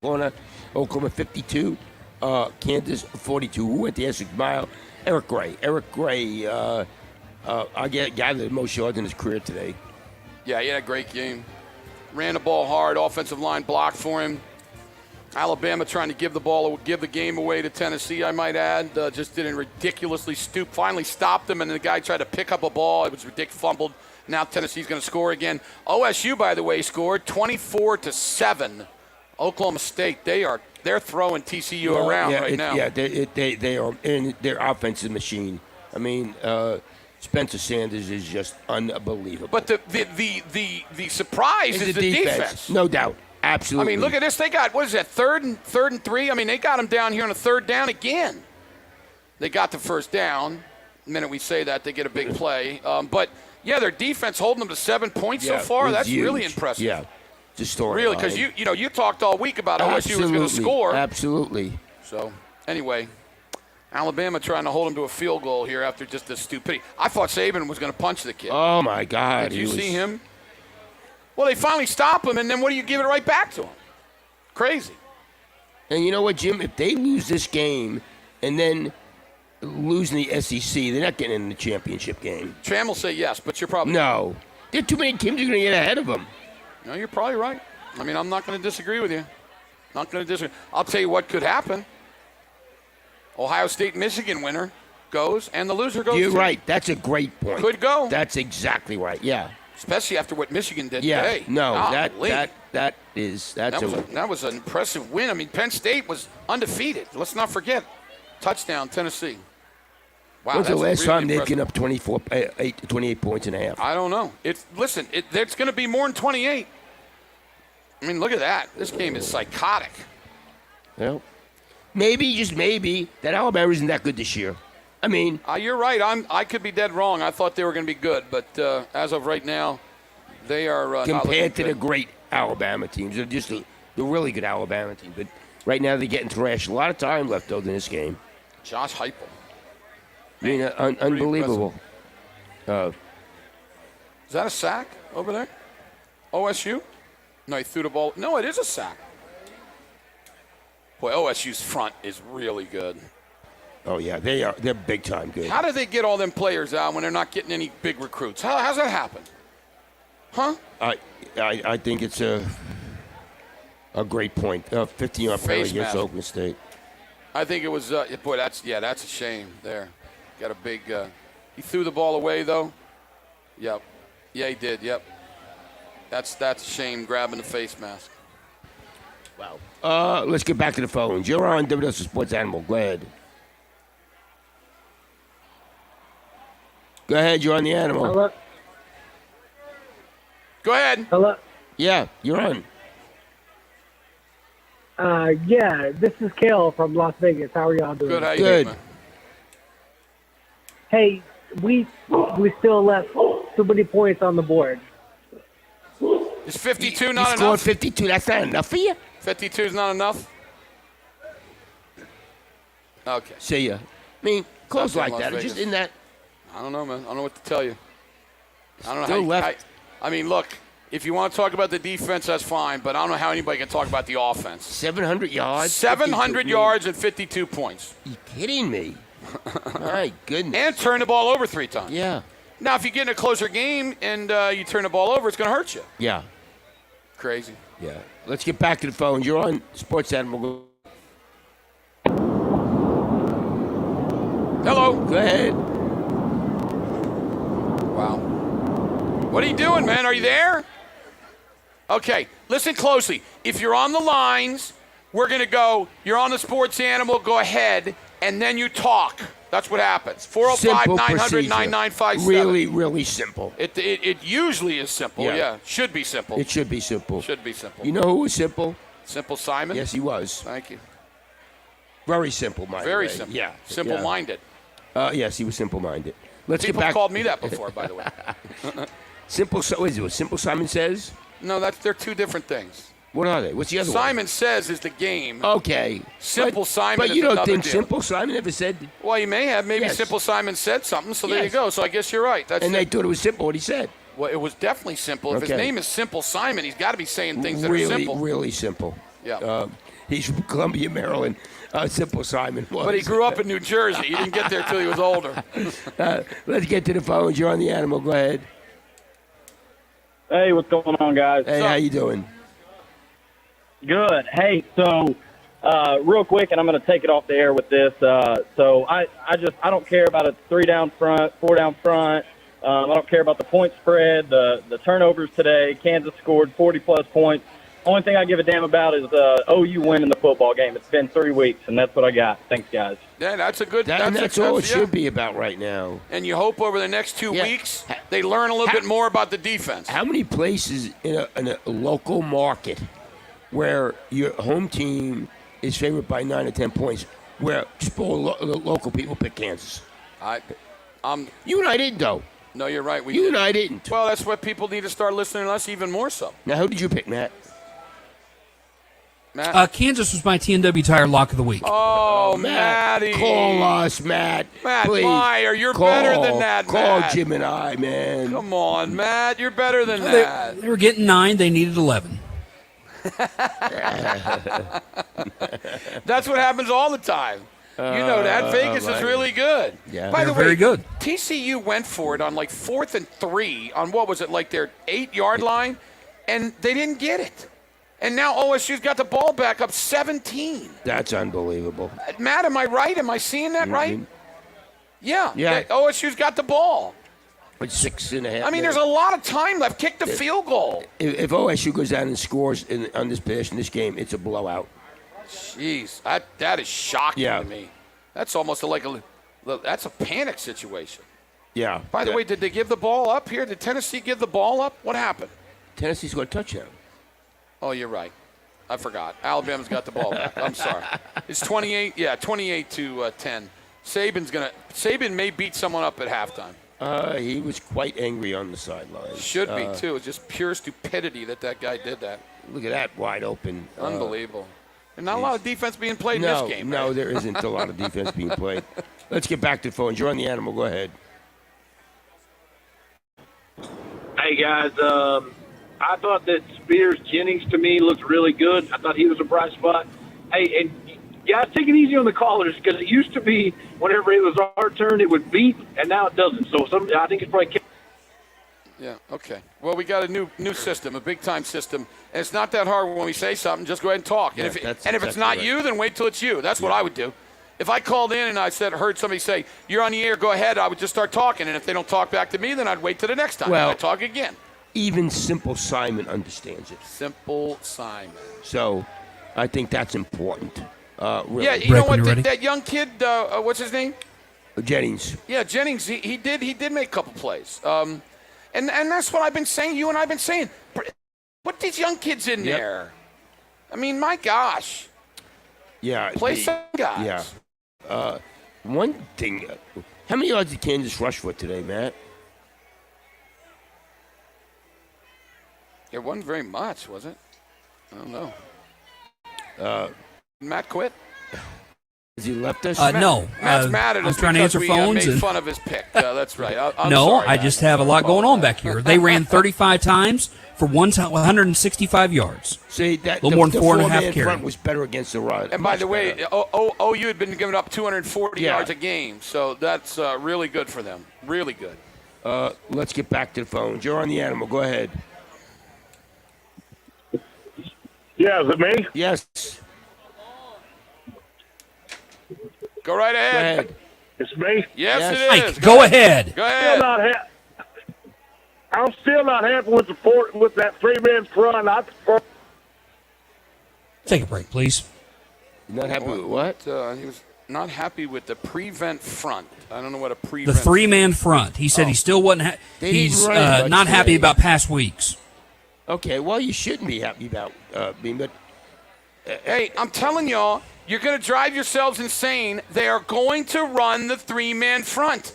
Oklahoma 52, Kansas 42. Who went the extra mile? Eric Gray. I gathered the most yards in his career today. Yeah, he had a great game. Ran the ball hard. Offensive line blocked for him. Alabama trying to give the game away to Tennessee, I might add. Just did a ridiculously stoop. Finally stopped him, and the guy tried to pick up a ball. It was ridiculous. Fumbled. Now Tennessee's going to score again. OSU, by the way, scored 24-7. Oklahoma State, they're throwing TCU around now. Yeah, they are, and their offensive machine. I mean, Spencer Sanders is just unbelievable. But the surprise is the defense. No doubt. Absolutely. I mean, look at this. They got, what is that, third and 3? I mean, they got them down here on a third down again. They got the first down. The minute we say that, they get a big play. But, yeah, their defense holding them to 7 points so far. That's huge. Really impressive. Yeah, just story. Really, because you talked all week about OSU was going to score. Absolutely. So, anyway, Alabama trying to hold him to a field goal here after just the stupidity. I thought Saban was going to punch the kid. Oh, my God. Did you see him? Well, they finally stop him, and then what do you give it right back to him? Crazy. And you know what, Jim? If they lose this game and then lose in the SEC, they're not getting in the championship game. Tram will say yes, but you're probably no. There are too many teams who are going to get ahead of them. No, you're probably right. I mean, I'm not going to disagree with you. Not going to disagree. I'll tell you what could happen. Ohio State, Michigan winner goes, and the loser goes. You're too. right. That's a great point. Could go. That's exactly right. Yeah. Especially after what Michigan did yeah. today. No, that was an impressive win. I mean, Penn State was undefeated. Let's not forget. Touchdown, Tennessee. Wow, when's the last really time they've given up 28 points and a half? I don't know. It's going to be more than 28. I mean, look at that. This game is psychotic. Well, maybe, just maybe, that Alabama isn't that good this year. I mean, you're right. I could be dead wrong. I thought they were going to be good, but as of right now, they are compared to the great Alabama teams. They're just the really good Alabama team. But right now, they're getting thrashed. A lot of time left though in this game. Josh Heupel. I mean, unbelievable. Is that a sack over there? OSU? No, he threw the ball. No, it is a sack. Boy, OSU's front is really good. Oh, yeah, they are. They're big time good. How do they get all them players out when they're not getting any big recruits? How's that happen? Huh? I think it's a great point. 15-yard penalty against Oklahoma State. I think it was. Boy, that's a shame. There, got a big. He threw the ball away though. Yep. Yeah, he did. Yep. That's a shame. Grabbing the face mask. Wow. Let's get back to the phones. You're on WS Sports Animal. Go ahead. Go ahead, you're on the Animal. Hello? Go ahead. Hello? Yeah, you're on. Yeah, this is Kale from Las Vegas. How are y'all doing? Good, how you doing, man? Hey, we still left so many points on the board. Is 52 not enough? Scored 52. That's not enough for you? 52 is not enough? Okay. See ya. I mean, close like Las that. Vegas. Just in that. I don't know, man. I don't know what to tell you. I don't know Still how left. I mean, look, if you want to talk about the defense, that's fine, but I don't know how anybody can talk about the offense. 700 yards? 700 yards and 52 points. You kidding me? My goodness. And turn the ball over 3 times. Yeah. Now, if you get in a closer game and you turn the ball over, it's going to hurt you. Yeah. Crazy. Yeah. Let's get back to the phone. You're on Sports Animal. Hello. Go ahead. Wow. What are you doing, man? Are you there? Okay, listen closely. If you're on the lines, we're going to go, you're on the Sports Animal, go ahead, and then you talk. That's what happens. 405-900-9957. Really, really simple. It usually is simple, yeah. Should be simple. It should be simple. Should be simple. You know who was simple? Simple Simon? Yes, he was. Thank you. Very simple-minded. Very simple. Yeah. Simple-minded. Yes, he was simple-minded. Let's People get back. called me that before, by the way. Simple Simon Says? No, they're two different things. What are they? What's the other Simon Says is the game. Okay. Simple Simon But is you don't another think deal. Simple Simon ever said? Well, you may have. Maybe Yes. Simple Simon said something, so there you Yes. go. So I guess you're right. That's And they thought it was simple what he said. Well, it was definitely simple. If his Okay. name is Simple Simon, he's got to be saying things that are Really, simple. really simple. Yeah. He's from Columbia, Maryland. Simple Simon was. But he grew up in New Jersey. He didn't get there till he was older. Let's get to the phones. You're on the Animal. Go ahead. Hey, what's going on, guys? Hey, how you doing? Good. Hey, so real quick, and I'm going to take it off the air with this. So I don't care about a 3 down front, 4 down front. I don't care about the point spread, the turnovers today. Kansas scored 40-plus points. Only thing I give a damn about is OU winning the football game. It's been 3 weeks, and that's what I got. Thanks, guys. Yeah, that's a good. That's all it should be about right now. And you hope over the next 2 weeks they learn a little bit more about the defense. How many places in a local market where your home team is favored by 9 or 10 points, where local people pick Kansas? You and I didn't, though. No, you're right. You and I didn't. Well, that's what people need to start listening to us even more so. Now, who did you pick, Matt? Kansas was my TNW Tire Lock of the Week. Oh, Matt, Matty. call us, Matt. Matt please. Meyer, you're better than that, Call Matt. Jim and I, man. Come on, Matt. You're better than that. They were getting 9. They needed 11. That's what happens all the time. You know that. Vegas is really good. Yeah. By the way, very good. TCU went for it on like 4th and 3 on what was it, like their 8-yard line, and they didn't get it. And now OSU's got the ball back up 17. That's unbelievable. Matt, am I right? Am I seeing that right? Yeah. Yeah. OSU's got the ball. It's 6.5. I mean, there's a lot of time left. Kick the field goal. If OSU goes down and scores on this possession, this game, it's a blowout. Jeez, that is shocking to me. That's almost like that's a panic situation. Yeah. By the way, did they give the ball up here? Did Tennessee give the ball up? What happened? Tennessee scored a touchdown. Oh, you're right. I forgot. Alabama's got the ball back. I'm sorry. It's 28. Yeah, 28 to 10. Saban may beat someone up at halftime. He was quite angry on the sidelines. Should be too. It's just pure stupidity that guy did that. Look at that wide open. Unbelievable. There's not a lot of defense being played in this game. No, right? there isn't a lot of defense being played. Let's get back to the phones. You're on the Animal. Go ahead. Hey, guys. I thought that Spears Jennings, to me, looked really good. I thought he was a bright spot. Hey, and guys, take it easy on the callers, because it used to be whenever it was our turn, it would beep, and now it doesn't. So I think it's probably... Yeah, okay. Well, we got a new system, a big-time system, and it's not that hard when we say something. Just go ahead and talk. Yeah, and if it's not you, then wait till it's you. That's what I would do. If I called in and I heard somebody say, you're on the air, go ahead, I would just start talking. And if they don't talk back to me, then I'd wait till the next time. Well, I'd talk again. Even Simple Simon understands it. Simple Simon. So I think that's important. Really. Yeah, you know what? That young kid, what's his name? Jennings. Yeah, Jennings. He did make a couple plays. And that's what I've been saying. You and I've been saying. Put these young kids in there. I mean, my gosh. Yeah. Play some guys. Yeah. One thing. How many yards did Kansas rush for today, Matt? It wasn't very much, was it? I don't know. Matt quit? Has he left us? No. Matt's mad at us I'm trying to answer we phones. made fun of his pick. That's right. I'm no, sorry, I Matt. just have a lot going on back here. They ran 35 times for 165 yards. See, that a little more than 4.5 front carry. was better against the run. And by the way, OU had been giving up 240 Yeah. yards a game, so that's really good for them. Really good. Let's get back to the phones. You're on the Animal. Go ahead. Yeah, is it me? Yes. Go right ahead. Go ahead. It's me? Yes, it Mike, is. go ahead. Go ahead. I'm still not happy with that 3-man front. I prefer. Take a break, please. You're not happy with what? He was not happy with the prevent front. I don't know what a The prevent. 3-man front. He said he still wasn't. They didn't He's run much not happy today. about past weeks. Okay, well, you shouldn't be happy about being, but Hey, I'm telling y'all, you're going to drive yourselves insane. They are going to run the 3-man front.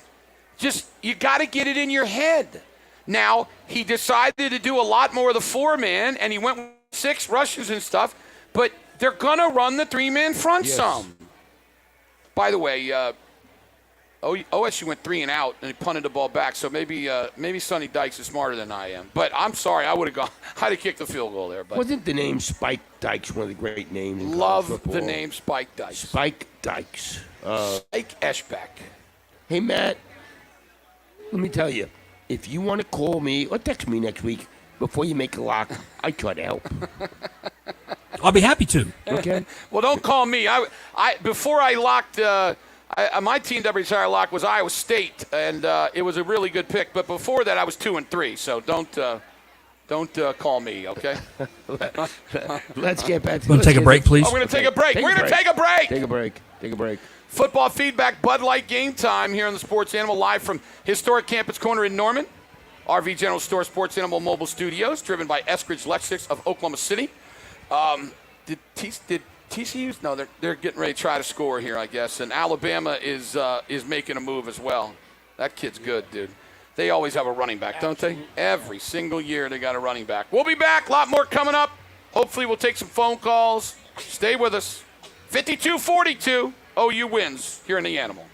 You got to get it in your head. Now, he decided to do a lot more of the 4-man, and he went with 6 rushes and stuff, but they're going to run the 3-man front some. By the way, OSU went 3 and out, and he punted the ball back. So maybe Sonny Dykes is smarter than I am. But I'm sorry, I would have gone. I'd have kicked the field goal there. But Wasn't the name Spike Dykes one of the great names? In love college football? the name Spike Dykes. Spike Dykes. Spike Eschbach. Hey, Matt, let me tell you, if you want to call me or text me next week before you make a lock, I try to help. I'll be happy to. Okay. Well, don't call me. I before I locked. My team that entire lock was Iowa State, and it was a really good pick. But before that, I was 2-3. So don't call me, okay? Let's get back to. Want to take a break, please? We're going to take a break. We're going to take a break. Take a break. Take a break. Football feedback, Bud Light Game Time here on the Sports Animal, live from historic Campus Corner in Norman. RV General Store Sports Animal Mobile Studios, driven by Eskridge Lexus of Oklahoma City. Did TCU's? No, they're getting ready to try to score here, I guess. And Alabama is making a move as well. That kid's good, dude. They always have a running back, don't they? Every single year they got a running back. We'll be back. A lot more coming up. Hopefully we'll take some phone calls. Stay with us. 52-42. OU wins here in the Animal.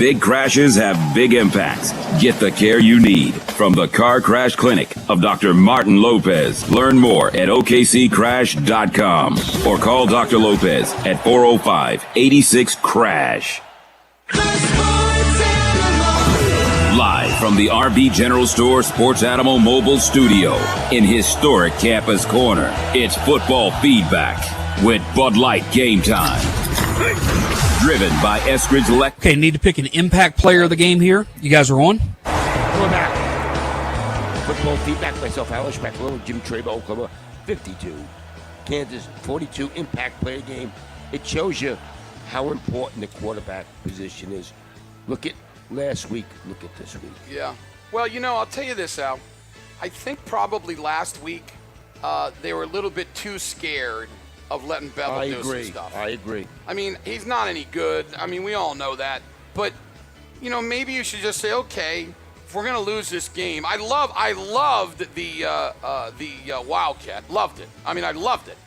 Big crashes have big impacts. Get the care you need from the Car Crash Clinic of Dr. Martin Lopez. Learn more at okccrash.com or call Dr. Lopez at 405-86-CRASH. Live from the RB General Store Sports Animal Mobile Studio in historic Campus Corner, it's Football Feedback with Bud Light Game Time. Driven by Eskridge Elect. Okay, need to pick an impact player of the game here. You guys are on? We're back. Football Feedback, myself, Alex McLeod, Jim Traber, Oklahoma, 52. Kansas, 42, impact player game. It shows you how important the quarterback position is. Look at last week, look at this week. Yeah. Well, I'll tell you this, Al. I think probably last week they were a little bit too scared of letting Bevel do some stuff. I agree. I mean, he's not any good. I mean, we all know that. But, maybe you should just say, okay, if we're going to lose this game. I loved the Wildcat. Loved it. I mean, I loved it.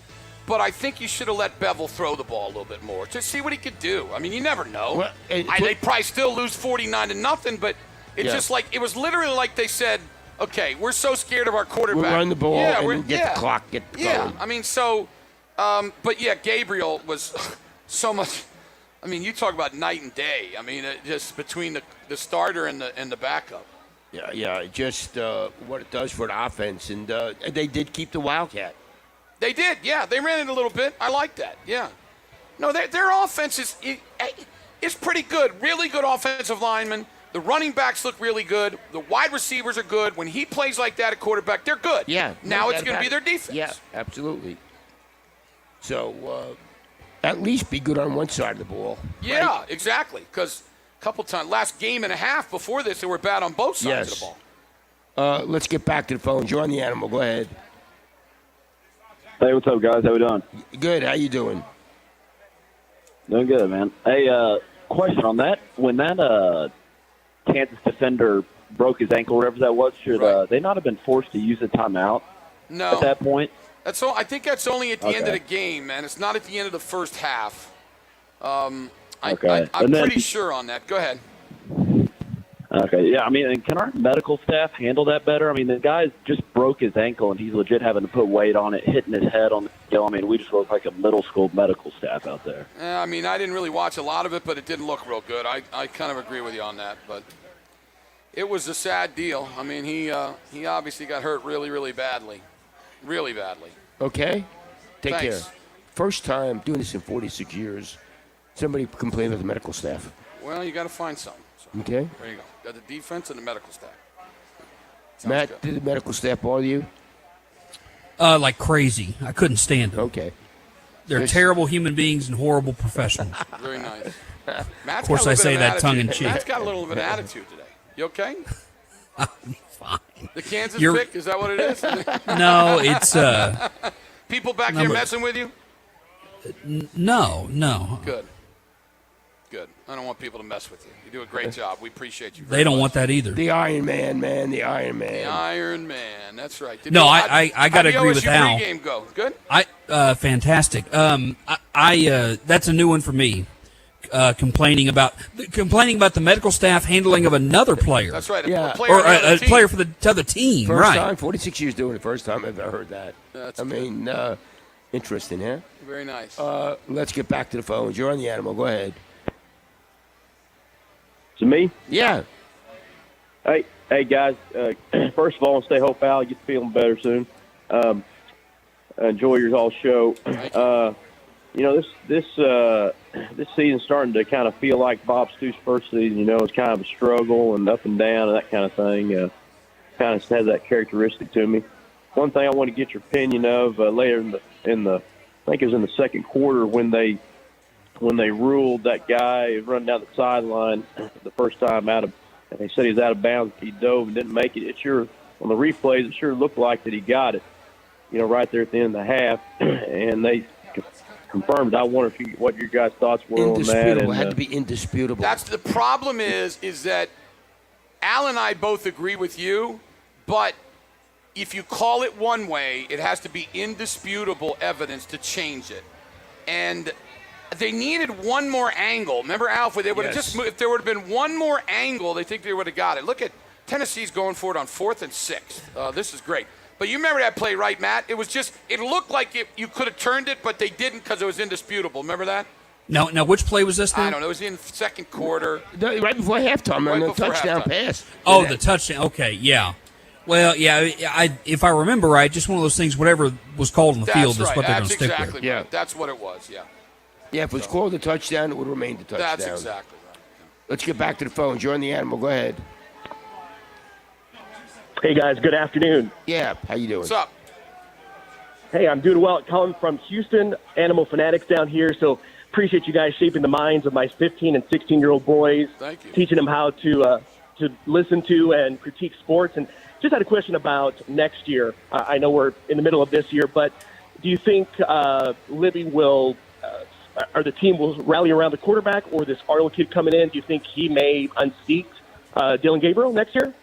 But I think you should have let Bevel throw the ball a little bit more to see what he could do. I mean, you never know. Well, they probably still lose 49-0, but it's just like it was literally like they said, okay, we're so scared of our quarterback. We'll run the ball and get the clock going. Yeah, I mean, so, but yeah, Gabriel was so much. I mean, you talk about night and day. I mean, just between the starter and the backup. Yeah, just what it does for the offense. And they did keep the Wildcat. They did, yeah. They ran it a little bit. I like that, yeah. No, their offense is pretty good. Really good offensive linemen. The running backs look really good. The wide receivers are good. When he plays like that at quarterback, they're good. Yeah. Now it's going to be their defense. Yeah, absolutely. So at least be good on one side of the ball. Yeah, right? exactly. Because a couple times, last game and a half before this, they were bad on both sides of the ball. Let's get back to the phones. You're on the Animal. Go ahead. Hey, what's up, guys? How we doing? Good. How you doing? Doing good, man. Hey, question on that. When that Kansas defender broke his ankle, whatever that was, should they not have been forced to use a timeout at that point? I think that's only at the end of the game, man. It's not at the end of the first half. I'm pretty sure on that. Go ahead. Okay, yeah, I mean, and can our medical staff handle that better? I mean, the guy just broke his ankle, and he's legit having to put weight on it, hitting his head on the scale. I mean, we just look like a middle school medical staff out there. Yeah, I mean, I didn't really watch a lot of it, but it didn't look real good. I kind of agree with you on that, but it was a sad deal. I mean, he obviously got hurt really, really badly. Really badly. Okay. Take Thanks. care. First time doing this in 46 years, somebody complained about the medical staff. Well, you got to find something. So, okay. There you go. Got the defense and the medical staff. Sounds Matt, good. did the medical staff bother you? Like crazy. I couldn't stand them. Okay. They're terrible human beings and horrible professionals. Very nice. Of course, I say that tongue in cheek. Matt's got a little bit of attitude today. You okay? I'm fine. The Kansas pick, is that what it is? No, it's people back here messing with you? No. Good. I don't want people to mess with you. You do a great job. We appreciate you. They don't want that either. The Iron Man, man. The Iron Man. The Iron Man. That's right. I got to agree with Al. How'd the OSU pregame go? Good? Fantastic. That's a new one for me. Complaining about the medical staff handling of another player. That's right. Yeah. A player for the other team. First right. time, 46 years doing it. First time I've ever heard that. That's interesting, huh? Very nice. Let's get back to the phones. You're on the Animal. Go ahead. To me? Yeah. Hey, guys. First of all, I want to say hope Al gets feeling better soon. Enjoy your all show. This season's starting to kind of feel like Bob Stoops' first season. It's kind of a struggle and up and down and that kind of thing. Kind of has that characteristic to me. One thing I want to get your opinion of later in the I think it was in the second quarter when they ruled that guy run down the sideline the first time out of. They said he was out of bounds. He dove and didn't make it. On the replays, it sure looked like that he got it. Right there at the end of the half, and they confirmed. I wonder what your guys' thoughts were on that. It had to be indisputable. That's the problem. Is that Al and I both agree with you, but if you call it one way, it has to be indisputable evidence to change it. And they needed one more angle. Remember, Alf, they would have Yes. just moved, if there would have been one more angle, they think they would have got it. Look at Tennessee's going for it on 4th and 6th. This is great. But you remember that play, right, Matt? It was just, it looked like you could have turned it, but they didn't because it was indisputable. Remember that? Now, which play was this now? I don't know. It was in second quarter. Right before halftime, Right on the before touchdown halftime. pass. Oh, the touchdown. Okay, yeah. Well, yeah, if I remember right, just one of those things, whatever was called on the field is right. what they're going That's to stick exactly with. right. Yeah. That's what it was, yeah. Yeah, if it was called a touchdown, it would remain the touchdown. That's exactly right. Let's get back to the phones. You're on the Animal. Go ahead. Hey guys, good afternoon. Yeah, how you doing? What's up? Hey, I'm doing well. Calling from Houston, Animal Fanatics down here. So appreciate you guys shaping the minds of my 15 and 16-year-old boys. Thank you. Teaching them how to listen to and critique sports. And just had a question about next year. I know we're in the middle of this year, but do you think Libby will, or the team will rally around the quarterback, or this Arnold kid coming in? Do you think he may unseat Dylan Gabriel next year?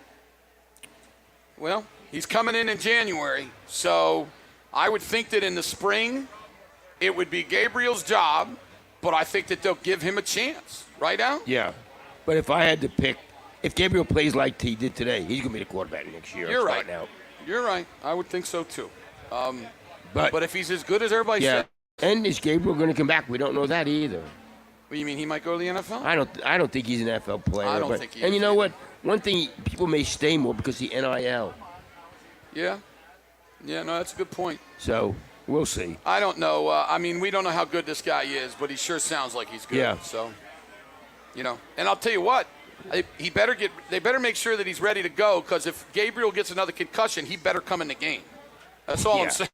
Well, he's coming in January, so I would think that in the spring it would be Gabriel's job, but I think that they'll give him a chance. Right, Al? Yeah. But if I had to pick, if Gabriel plays like he did today, he's going to be the quarterback next year. You're right. Now. You're right. I would think so, too. But if he's as good as everybody yeah. said. And is Gabriel going to come back? We don't know that either. What, you mean he might go to the NFL? I don't think he's an NFL player. I don't but, think he And is you know either. what? One thing, people may stay more because the NIL. Yeah. Yeah, no, that's a good point. So we'll see. I don't know. I mean, we don't know how good this guy is, but he sure sounds like he's good. Yeah. So, and I'll tell you what, they better make sure that he's ready to go, because if Gabriel gets another concussion, he better come in the game. That's all I'm saying.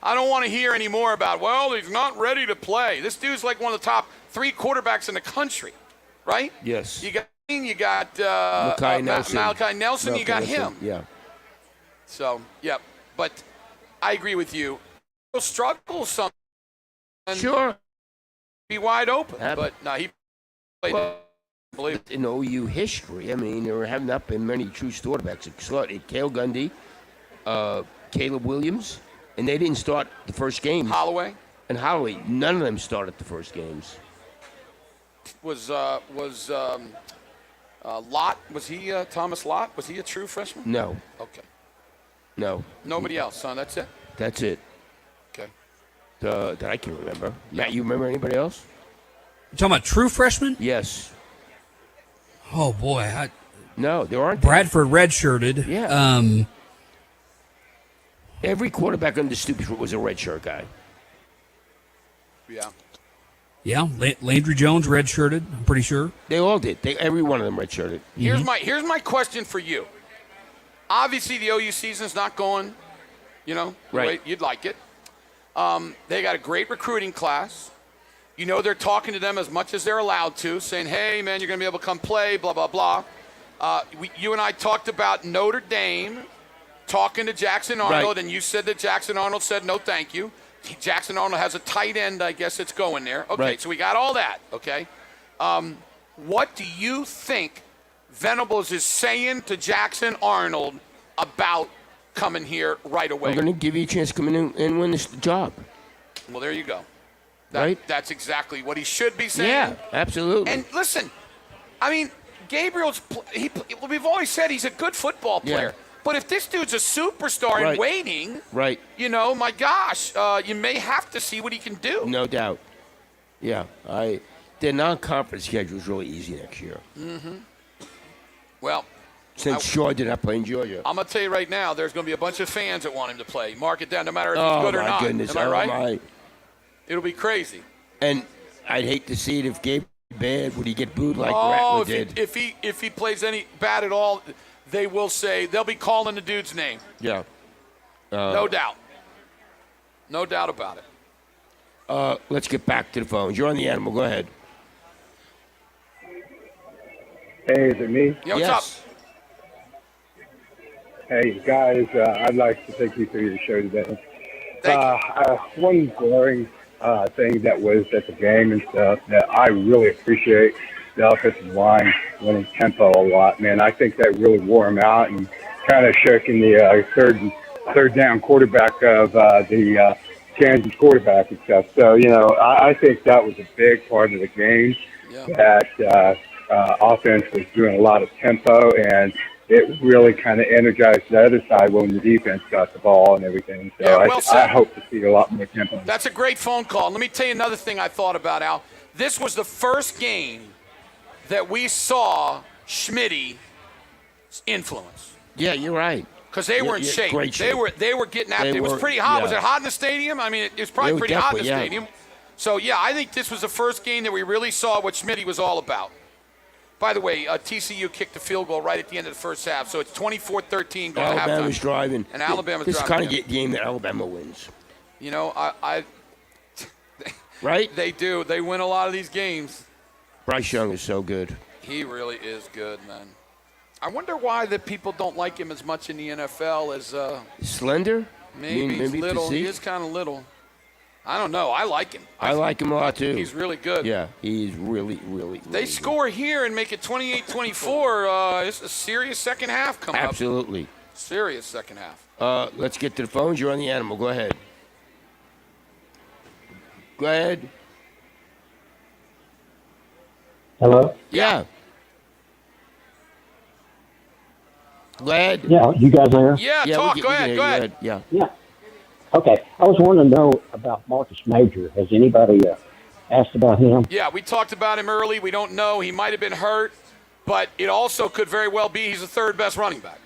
I don't want to hear any more about, well, he's not ready to play. This dude's like one of the top 3 quarterbacks in the country, right? Yes. You got Malachi Nelson. Malachi Nelson, you got Malachi him. Nelson, yeah. So, yeah, but I agree with you. He'll struggle some. Sure. Be wide open, but no, he played. Believe in OU history, I mean, there have not been many true quarterbacks. Cale Gundy, Caleb Williams, and they didn't start the first game. Holloway. And Holloway, none of them started the first games. Was Lott? Was he Thomas Lott? Was he a true freshman? No. Okay. No. Nobody else, huh? That's it. That's it. Okay. That I can remember. Matt, you remember anybody else? You talking about true freshmen? Yes. Oh boy, no, there aren't. Bradford redshirted. Yeah. Every quarterback under Stoops was a redshirt guy. Yeah. Yeah, Landry Jones redshirted. I'm pretty sure they all did. Every one of them redshirted. Here's my question for you. Obviously, the OU season's not going, the way you'd like it. They got a great recruiting class. They're talking to them as much as they're allowed to, saying, hey, man, you're going to be able to come play, blah, blah, blah. You and I talked about Notre Dame talking to Jackson Arnold, and you said that Jackson Arnold said, no, thank you. Jackson Arnold has a tight end, I guess it's going there. Okay, so we got all that, okay? What do you think Venables is saying to Jackson Arnold about coming here right away? I'm going to give you a chance to come in and win this job. Well, there you go. Right? That's exactly what he should be saying. Yeah, absolutely. And listen, I mean, Gabriel's we've always said he's a good football player. Yeah. But if this dude's a superstar in waiting, my gosh, you may have to see what he can do. No doubt. Yeah, their non-conference schedule is really easy next year. Mm-hmm. Well, since Shaw did not play in Georgia. I'm going to tell you right now, there's going to be a bunch of fans that want him to play. Mark it down, no matter if he's good or not. Oh, my goodness. Am I right? It'll be crazy. And I'd hate to see it if Gabe bad. Would he get booed like Rattler did? If he plays any bad at all, they will say they'll be calling the dude's name. Yeah. No doubt. No doubt about it. Let's get back to the phones. You're on the Animal. Go ahead. Hey, is it me? Yeah, what's up? Hey, guys, I'd like to take you through your show today. One glaring thing that was at the game and stuff that I really appreciate, the offensive line winning tempo a lot, man. I think that really wore him out and kind of shaking the third down quarterback of the Kansas quarterback and stuff. So, I think that was a big part of the game. That offense was doing a lot of tempo, and it really kind of energized the other side when the defense got the ball and everything. So I hope to see a lot more tempo. That's a great phone call. Let me tell you another thing I thought about, Al. This was the first game that we saw Schmitty's influence. Yeah, you're right. Because they were in shape. Great shape. They were getting after it. It was pretty hot. Was it hot in the stadium? I mean, it was probably pretty hot in the stadium. So, yeah, I think this was the first game that we really saw what Schmitty was all about. By the way, TCU kicked the field goal right at the end of the first half, so it's 24-13 going to halftime. Alabama's driving. And Alabama's this driving. This kind of game that Alabama wins. Right? They do. They win a lot of these games. Bryce Young is so good. He really is good, man. I wonder why the people don't like him as much in the NFL as slender. Maybe he's little. He is kind of little. I don't know. I like him. I like him a lot, too. He's really good. Yeah, he's really, really, They score here and make it 28-24. It's a serious second half coming up. Absolutely. Serious second half. Let's get to the phones. You're on the animal. Go ahead. Go ahead. Hello? Yeah. Go ahead. Yeah, you guys there? Yeah, talk. Go ahead. Yeah. Okay. I was wanting to know about Marcus Major. Has anybody asked about him? Yeah, we talked about him early. We don't know. He might have been hurt, but it also could very well be he's the third best running back.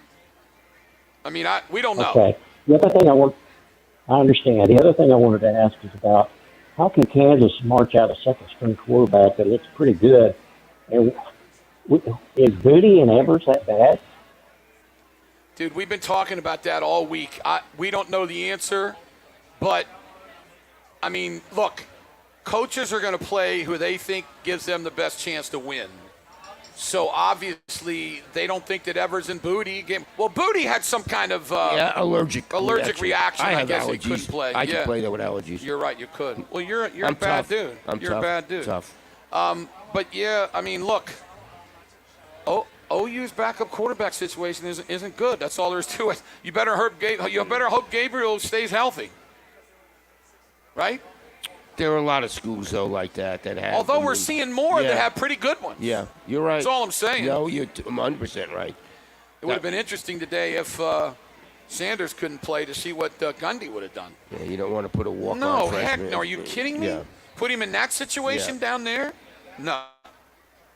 I mean, we don't know. Okay. The other thing I understand. The other thing I wanted to ask is about how can Kansas march out a second-string quarterback that looks pretty good? And is Booty and Evers that bad? Dude, we've been talking about that all week. We don't know the answer, but, I mean, look, coaches are going to play who they think gives them the best chance to win. So, obviously, they don't think that Evers and Booty game. Well, Booty had some kind of allergic reaction. I guess allergies. He couldn't play. I can play that with allergies. You're right, you could. Well, you're a I'm bad tough. dude. You're a bad dude. Tough. But, yeah, I mean, look. OU's backup quarterback situation isn't good. That's all there is to it. You better hope Gabriel stays healthy. Right? There are a lot of schools, though, like that have. Although we're seeing more that have pretty good ones. Yeah, you're right. That's all I'm saying. No, you're 100% right. It would have been interesting today if Sanders couldn't play to see what Gundy would have done. Yeah, you don't want to put a walk-on No, freshman. heck no. Are you kidding me? Yeah. Put him in that situation down there? No.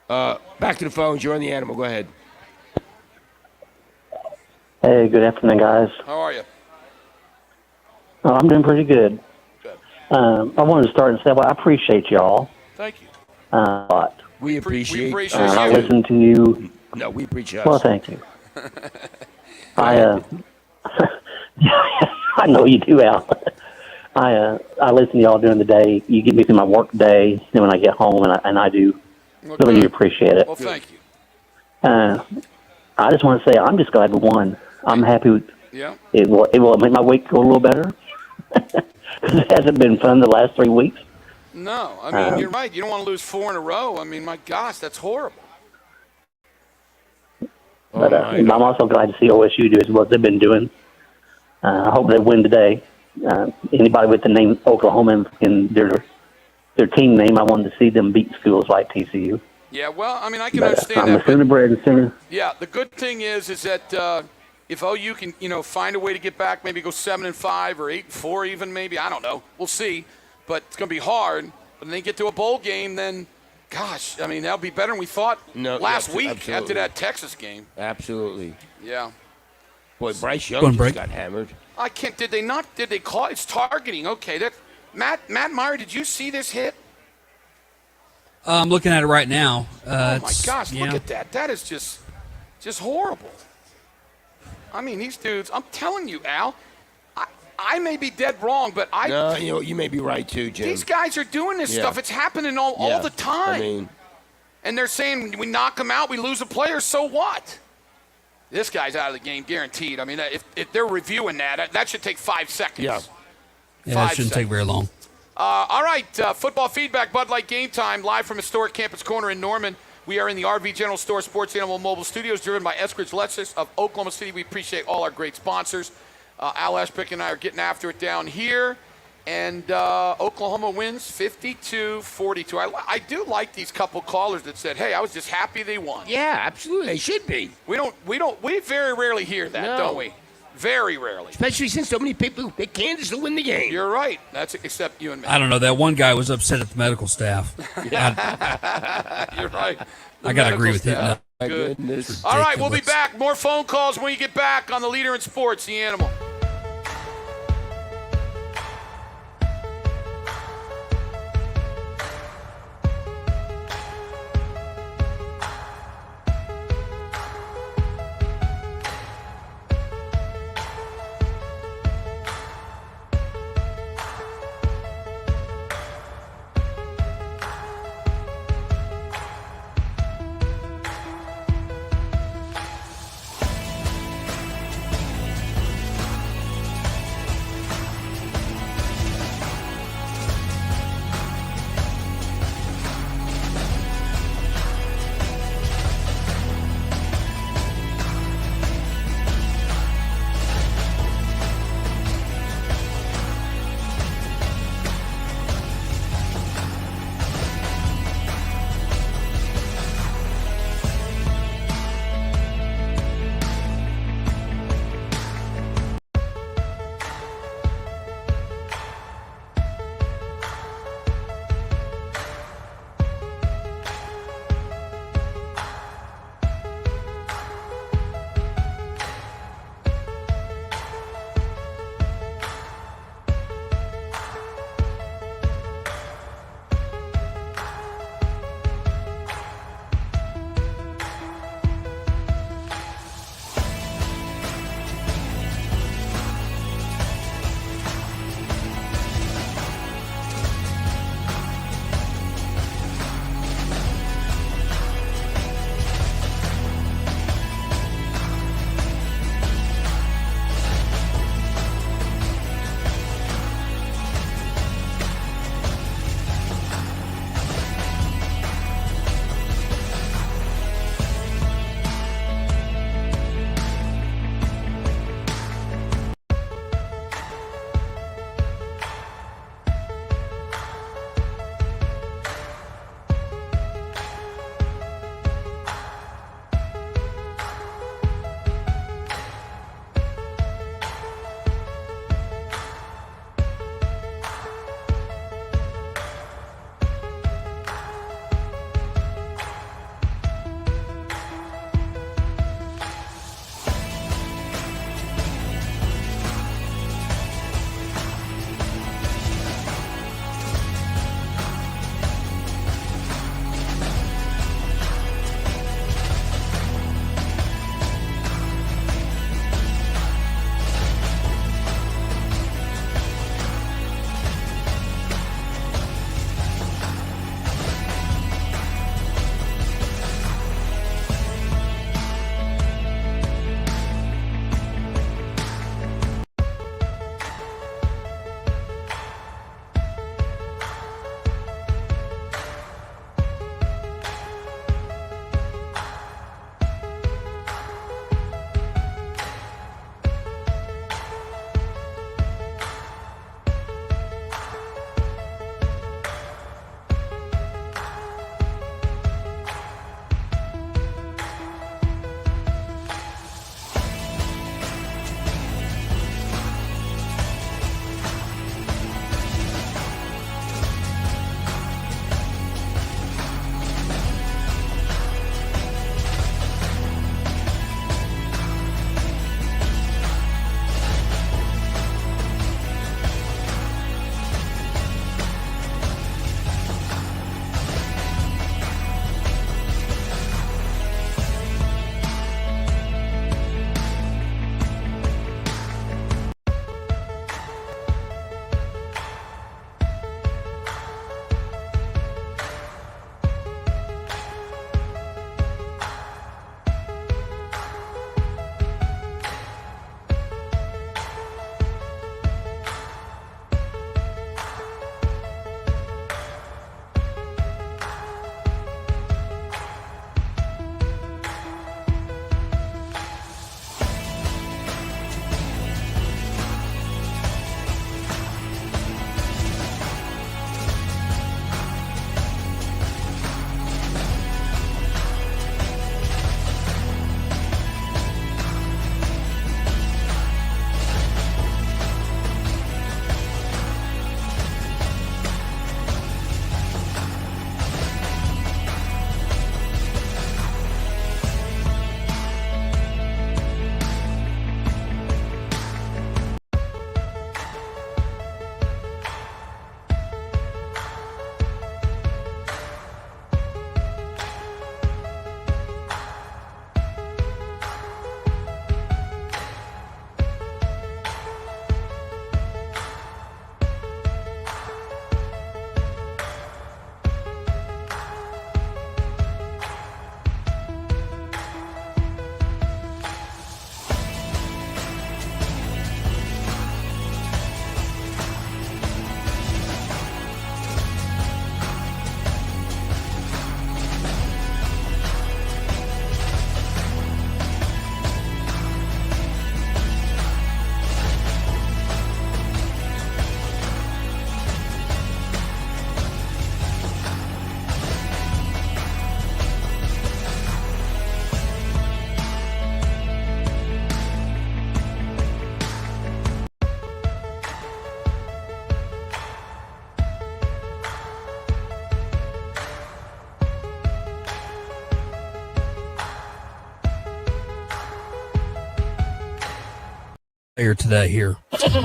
Back to the phones. You're on the animal. Go ahead. Hey, good afternoon, guys. How are you? Oh, I'm doing pretty good. I wanted to start and say, well, I appreciate y'all. Thank you. A lot. We appreciate you. I listen to you. No, we appreciate Well, thank you. I know you do, Al. I listen to y'all during the day. You get me through my work day, then when I get home, and I do really appreciate it. Well, thank you. I just want to say I'm just glad we won. I'm happy. Yeah. It will make my week go a little better. Because it hasn't been fun the last 3 weeks. No, I mean, you're right. You don't want to lose 4 in a row. I mean, my gosh, that's horrible. But I'm also glad to see OSU do what they've been doing. I hope they win today. Anybody with the name Oklahoma in their team name, I wanted to see them beat schools like TCU. Yeah, well, I mean, I can understand I'm that. a Sooner bred and Sooner. Yeah, the good thing is that if OU can, find a way to get back, maybe go 7-5 or 8-4 even, maybe, I don't know. We'll see. But it's going to be hard. But when they get to a bowl game, then, gosh, I mean, that'll be better than we thought last week absolutely. after that Texas game. Absolutely. Yeah. Boy, Bryce Young just got hammered. I can't. Did they call it? It's targeting. Okay. Matt Meyer, did you see this hit? I'm looking at it right now. Oh, my gosh. Look at that. That is just horrible. I mean, these dudes, I'm telling you, Al, I may be dead wrong, but No, you may be right, too, Jim. These guys are doing this stuff. It's happening all the time. I mean, and they're saying we knock them out, we lose a player, so what? This guy's out of the game, guaranteed. I mean, if they're reviewing that should take 5 seconds. Yeah, that shouldn't take very long. All right, football feedback, Bud Light Game Time, live from Historic Campus Corner in Norman. We are in the RV General Store Sports Animal Mobile Studios, driven by Eskridge Lexus of Oklahoma City. We appreciate all our great sponsors. Al Eshpick and I are getting after it down here. And Oklahoma wins 52-42. I do like these couple callers that said, "Hey, I was just happy they won." Yeah, absolutely. They should be. We very rarely hear that, don't we? Very rarely. Especially since so many people pick Kansas to win the game. You're right. That's except you and me. I don't know. That one guy was upset at the medical staff. You're right. I got to agree with him. Good. All right, we'll be back. More phone calls when you get back on the leader in sports, The Animal. player today here.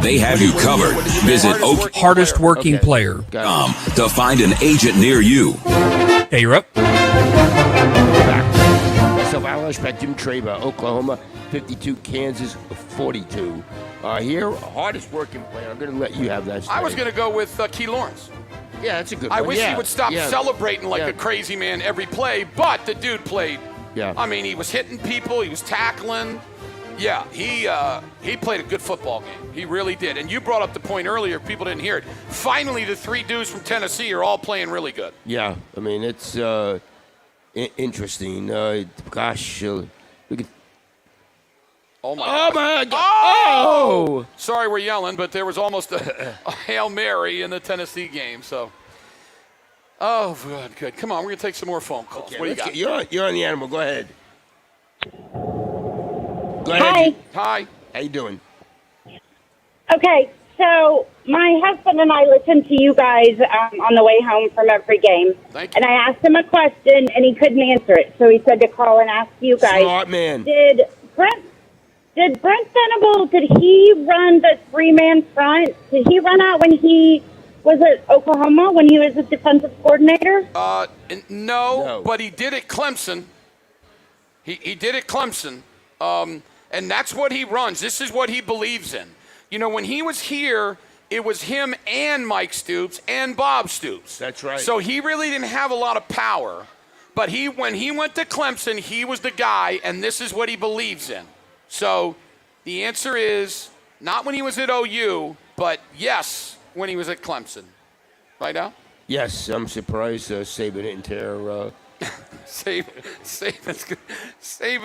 They have you covered. Visit Hardest working player. to find an agent near you. Hey, you're up. So Al Ashback, Jim Traber, Oklahoma 52, Kansas 42. Here, hardest working player. I'm going to let you have that. I was going to go with Key Lawrence. Yeah, that's a good I one. wish Yeah. he would stop Yeah. celebrating like Yeah. a crazy man every play, but the dude played. Yeah. I mean, he was hitting people, he was tackling. Yeah, he played a good football game. He really did. And you brought up the point earlier, people didn't hear it. Finally, the three dudes from Tennessee are all playing really good. Yeah, I mean, it's interesting. Gosh, look at. Oh, my Oh, God. my God. Oh! Sorry we're yelling, but there was almost a Hail Mary in the Tennessee game, so. Oh, good. Come on, we're going to take some more phone calls. Okay, what do you got? You're on the animal. Go ahead. Go Hi. ahead. Hi. How you doing? Okay, so my husband and I listen to you guys on the way home from every game. Thank and I asked him a question, and he couldn't answer it. So he said to call and ask you guys. Smart man. Did Brent Venable, did he run the three-man front? Did he run out when he was at Oklahoma, when he was a defensive coordinator? No, but he did at Clemson. He did at Clemson. And that's what he runs. This is what he believes in. You know, when he was here, it was him and Mike Stoops and Bob Stoops. That's right. So he really didn't have a lot of power. But when he went to Clemson, he was the guy, and this is what he believes in. So the answer is not when he was at OU, but yes, when he was at Clemson. Right now? Yes, I'm surprised Saban didn't tear. Saban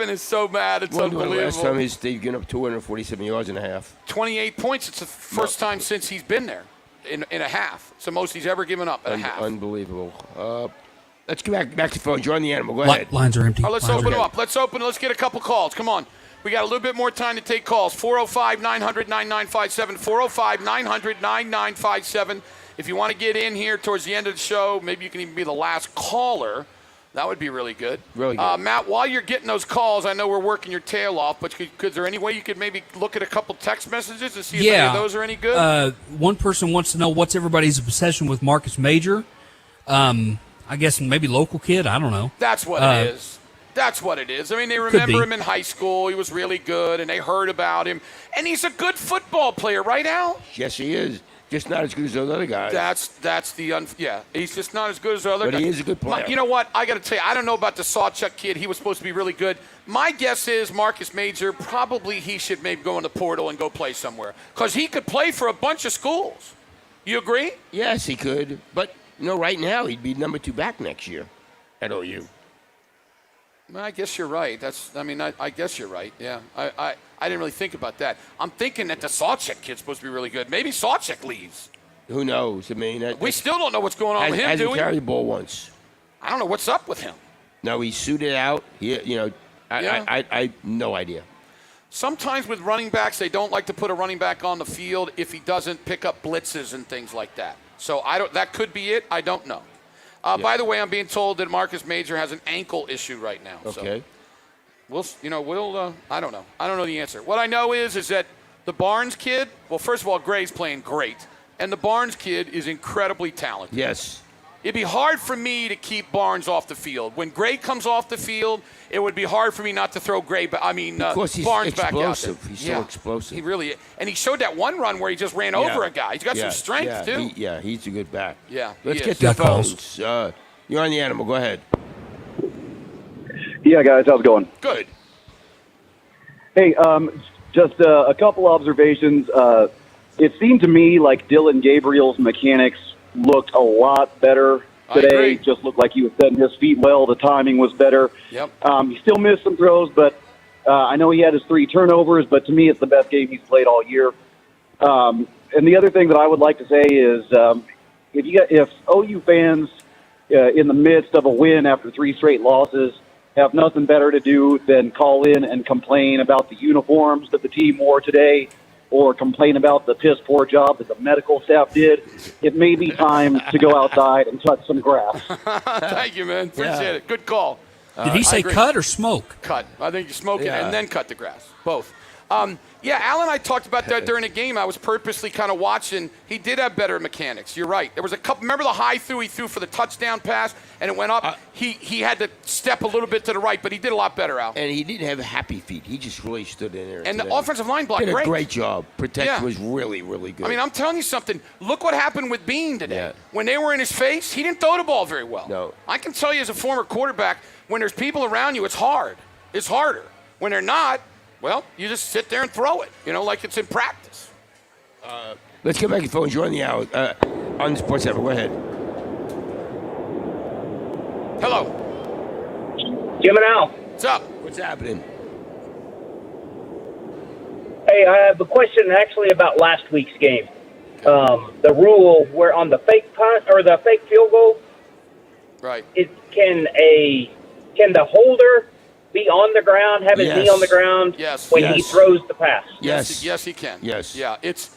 is so mad. It's Wonder when the last time unbelievable. they've given up 247 yards and a half. 28 points. It's the first time since he's been there in a half. It's the most he's ever given up in a half. Unbelievable. Let's go back to phone. Join the animal. Go ahead. Lines are empty. Oh, let's open them up. Let's get a couple calls. Come on. We got a little bit more time to take calls. 405-900-9957. 405-900-9957. If you want to get in here towards the end of the show, maybe you can even be the last caller. That would be really good. Really good. Matt, while you're getting those calls, I know we're working your tail off, but is there any way you could maybe look at a couple text messages to see if any of those are any good? One person wants to know what's everybody's obsession with Marcus Major. I guess maybe local kid. I don't know. That's what it is. That's what it is. I mean, they remember him in high school. He was really good, and they heard about him. And he's a good football player, right, Al? Yes, he is. Just not as good as those other guys. He's just not as good as the other guys. But he is a good player. You know what? I got to tell you, I don't know about the Sawchuck kid. He was supposed to be really good. My guess is Marcus Major, probably he should maybe go in the portal and go play somewhere. Because he could play for a bunch of schools. You agree? Yes, he could. But, right now he'd be number 2 back next year at OU. Well, I guess you're right. I guess you're right. Yeah. I didn't really think about that. I'm thinking that the Sawchuck kid's supposed to be really good. Maybe Sawchuck leaves. Who knows? I mean, we still don't know what's going on with him, do hasn't we? carried the ball once. I don't know what's up with him. No, he's suited out. I no idea. Sometimes with running backs, they don't like to put a running back on the field if he doesn't pick up blitzes and things like that. So that could be it. I don't know. By the way, I'm being told that Marcus Major has an ankle issue right now. Okay. So I don't know. I don't know the answer. What I know is that the Barnes kid, well, first of all, Gray's playing great. And the Barnes kid is incredibly talented. Yes. It'd be hard for me to keep Barnes off the field. When Gray comes off the field, it would be hard for me not to throw because he's Barnes back out there. He's so explosive. He really is. And he showed that one run where he just ran over a guy. He's got some strength, too. He's a good back. Yeah, Let's get to the phones. You're on the animal. Go ahead. Yeah, guys, how's it going? Good. Hey, just a couple observations. It seemed to me like Dylan Gabriel's mechanics looked a lot better today. Just looked like he was setting his feet well. The timing was better. Yep. He still missed some throws, but I know he had his 3 turnovers, but to me it's the best game he's played all year. And the other thing that I would like to say is if OU fans in the midst of a win after 3 straight losses have nothing better to do than call in and complain about the uniforms that the team wore today or complain about the piss-poor job that the medical staff did, it may be time to go outside and touch some grass. Thank you, man. Appreciate it. Good call. Did he say cut or smoke? Cut. I think you smoke it and then cut the grass. Both. Yeah, Al and I talked about that during the game. I was purposely kind of watching. He did have better mechanics. You're right. There was a couple. Remember the high he threw for the touchdown pass, and it went up. He had to step a little bit to the right, but he did a lot better, Al. And he didn't have happy feet. He just really stood in there. And today. the offensive line blocked did a great. great job. Protection was really, really good. I mean, I'm telling you something. Look what happened with Bean today. When they were in his face, he didn't throw the ball very well. No. I can tell you as a former quarterback, when there's people around you, it's hard. It's harder. When they're not, well, you just sit there and throw it, like it's in practice. Let's get back to phones. You're on the hour on the Sports Center. Go ahead. Hello. Jim and Al. What's up? What's happening? Hey, I have a question actually about last week's game. The rule where on the fake punt or the fake field goal, right? Can the holder be on the ground, have his knee on the ground when he throws the pass? Yes, he can. Yes. Yeah, it's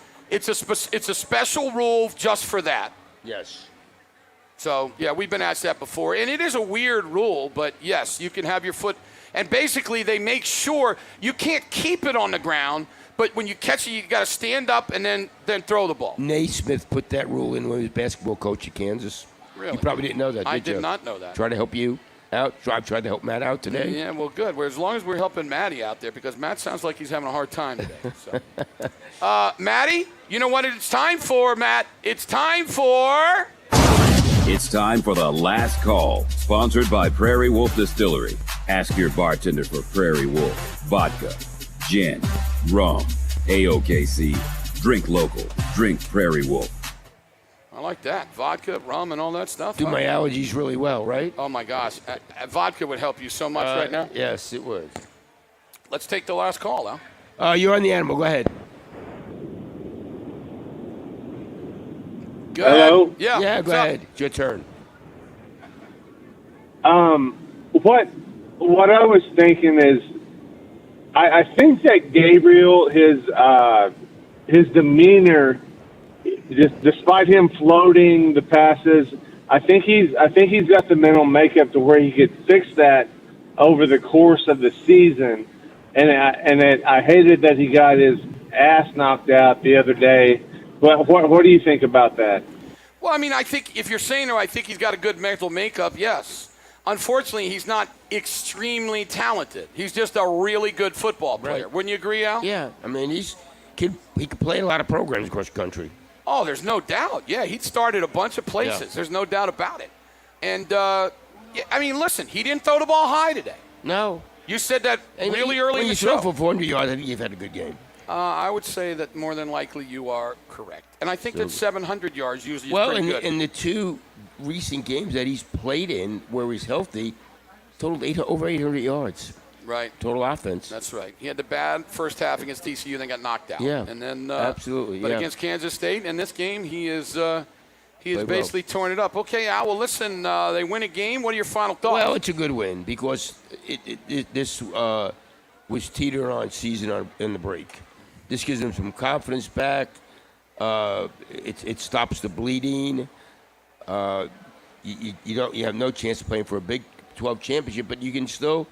a special rule just for that. Yes. So, yeah, we've been asked that before. And it is a weird rule, but, yes, you can have your foot. And basically they make sure you can't keep it on the ground, but when you catch it, you got to stand up and then throw the ball. Naismith put that rule in when he was basketball coach at Kansas. Really? You probably didn't know that, did you? I did not know that. Try to help you out. I tried to help Matt out today. Yeah, well, good. Well, as long as we're helping Matty out there, because Matt sounds like he's having a hard time today. So. Matty, you know what it's time for, Matt? It's time for... It's time for the last call, sponsored by Prairie Wolf Distillery. Ask your bartender for Prairie Wolf, vodka, gin, rum, AOKC. Drink local. Drink Prairie Wolf. I like that. Vodka, rum, and all that stuff. Do my allergies really well, right? Oh, my gosh. Vodka would help you so much right now. Yes, it would. Let's take the last call, Al. You're on the animal. Go ahead. Go ahead. Hello? Yeah, go ahead. It's your turn. What I was thinking is, I think that Gabriel, his demeanor, just despite him floating the passes, I think he's got the mental makeup to where he could fix that over the course of the season. And I hated that he got his ass knocked out the other day. What do you think about that? Well, I mean, I think if you're saying, I think he's got a good mental makeup, yes. Unfortunately, he's not extremely talented. He's just a really good football player. Right. Wouldn't you agree, Al? Yeah. I mean, he can play a lot of programs across the country. Oh, there's no doubt. Yeah, he started a bunch of places. Yeah. There's no doubt about it. And, I mean, listen, he didn't throw the ball high today. No. You said that really early in the show. When you throw for 400 yards, I think you've had a good game. I would say that more than likely you are correct. And I think that 700 yards usually is pretty good. In the two recent games that he's played in where he's healthy, totaled over 800 yards. Right. Total offense. That's right. He had the bad first half against TCU, then got knocked out. Yeah. And then absolutely. But yeah. against Kansas State in this game, he has Played basically torn it up. Okay, Al. Well, listen, they win a game. What are your final thoughts? Well, it's a good win because this was teetering on season in the break. This gives them some confidence back. It stops the bleeding. You have no chance of playing for a Big 12 championship, but you can still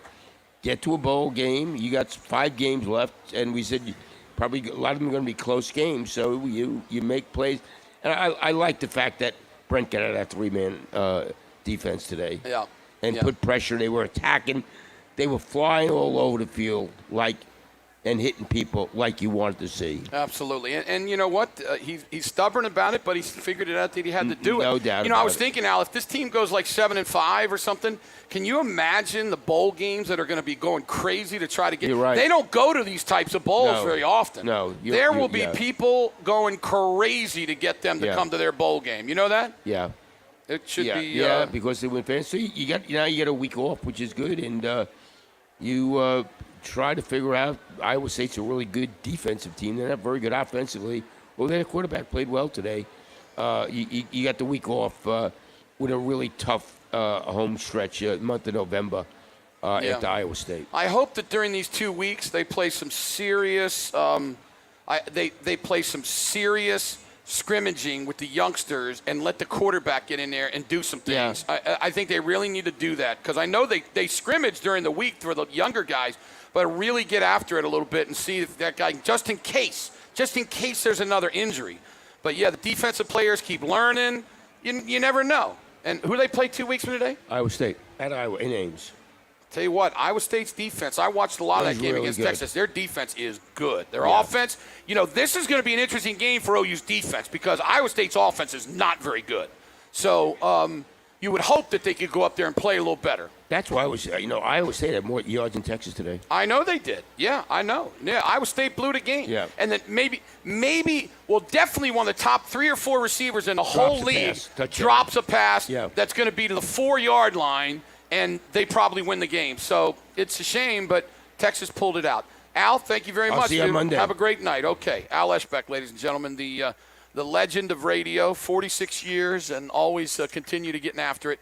get to a bowl game. You got 5 games left, and we said probably a lot of them are going to be close games. So you make plays, and I like the fact that Brent got out of that 3-man defense today. Yeah. And put pressure. They were attacking. They were flying all over the field and hitting people like you wanted to see. Absolutely. And you know what? He's stubborn about it, but he figured it out that he had to do it. No doubt I was thinking, Al, if this team goes like 7-5 or something, can you imagine the bowl games that are going to be going crazy to try to get? You're right. They don't go to these types of bowls very often. No. There will be people going crazy to get them to come to their bowl game. You know that? Yeah. It should be. Yeah, because they win fans. So you get a week off, which is good, and you try to figure out. Iowa State's a really good defensive team. They're not very good offensively. Well, their quarterback played well today. You got the week off with a really tough home stretch, month of November at Iowa State. I hope that during these 2 weeks they play some serious. They play some serious scrimmaging with the youngsters and let the quarterback get in there and do some things. Yeah. I think they really need to do that because I know they scrimmage during the week for the younger guys, but really get after it a little bit and see if that guy, just in case there's another injury. But, yeah, the defensive players keep learning. You never know. And who they play 2 weeks from today? Iowa State. At Iowa, in Ames. Tell you what, Iowa State's defense, I watched a lot of that game really against good. Texas. Their defense is good. Their Yeah. offense, this is going to be an interesting game for OU's defense because Iowa State's offense is not very good. So you would hope that they could go up there and play a little better. That's why Iowa State had more yards than Texas today. I know they did. Yeah, I know. Yeah, Iowa State blew the game. Yeah. And then definitely one of the top 3 or 4 receivers in the whole league drops a pass that's going to be to the 4-yard line, and they probably win the game. So it's a shame, but Texas pulled it out. Al, thank you very much. See you on Monday. Have a great night. Okay, Al Eschbeck, ladies and gentlemen, the legend of radio, 46 years, and always continue to getting after it.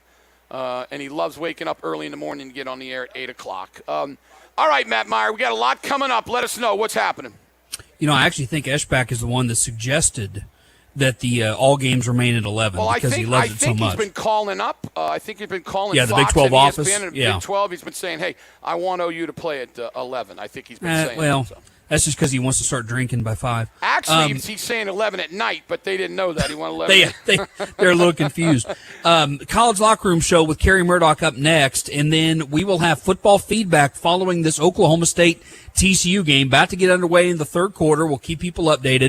And he loves waking up early in the morning to get on the air at 8 o'clock. All right, Matt Meyer, we got a lot coming up. Let us know what's happening. I actually think Eschbach is the one that suggested that the all games remain at 11 because he loves it so much. He's been calling up. I think he's been calling the Fox Big 12 and office. ESPN and Big 12. He's been saying, hey, I want OU to play at 11. I think he's been saying that. So. That's just because he wants to start drinking by 5. Actually, he's saying 11 at night, but they didn't know that. He wanted 11. They're a little confused. College Locker Room Show with Kerry Murdoch up next, and then we will have football feedback following this Oklahoma State TCU game. About to get underway in the third quarter. We'll keep people updated.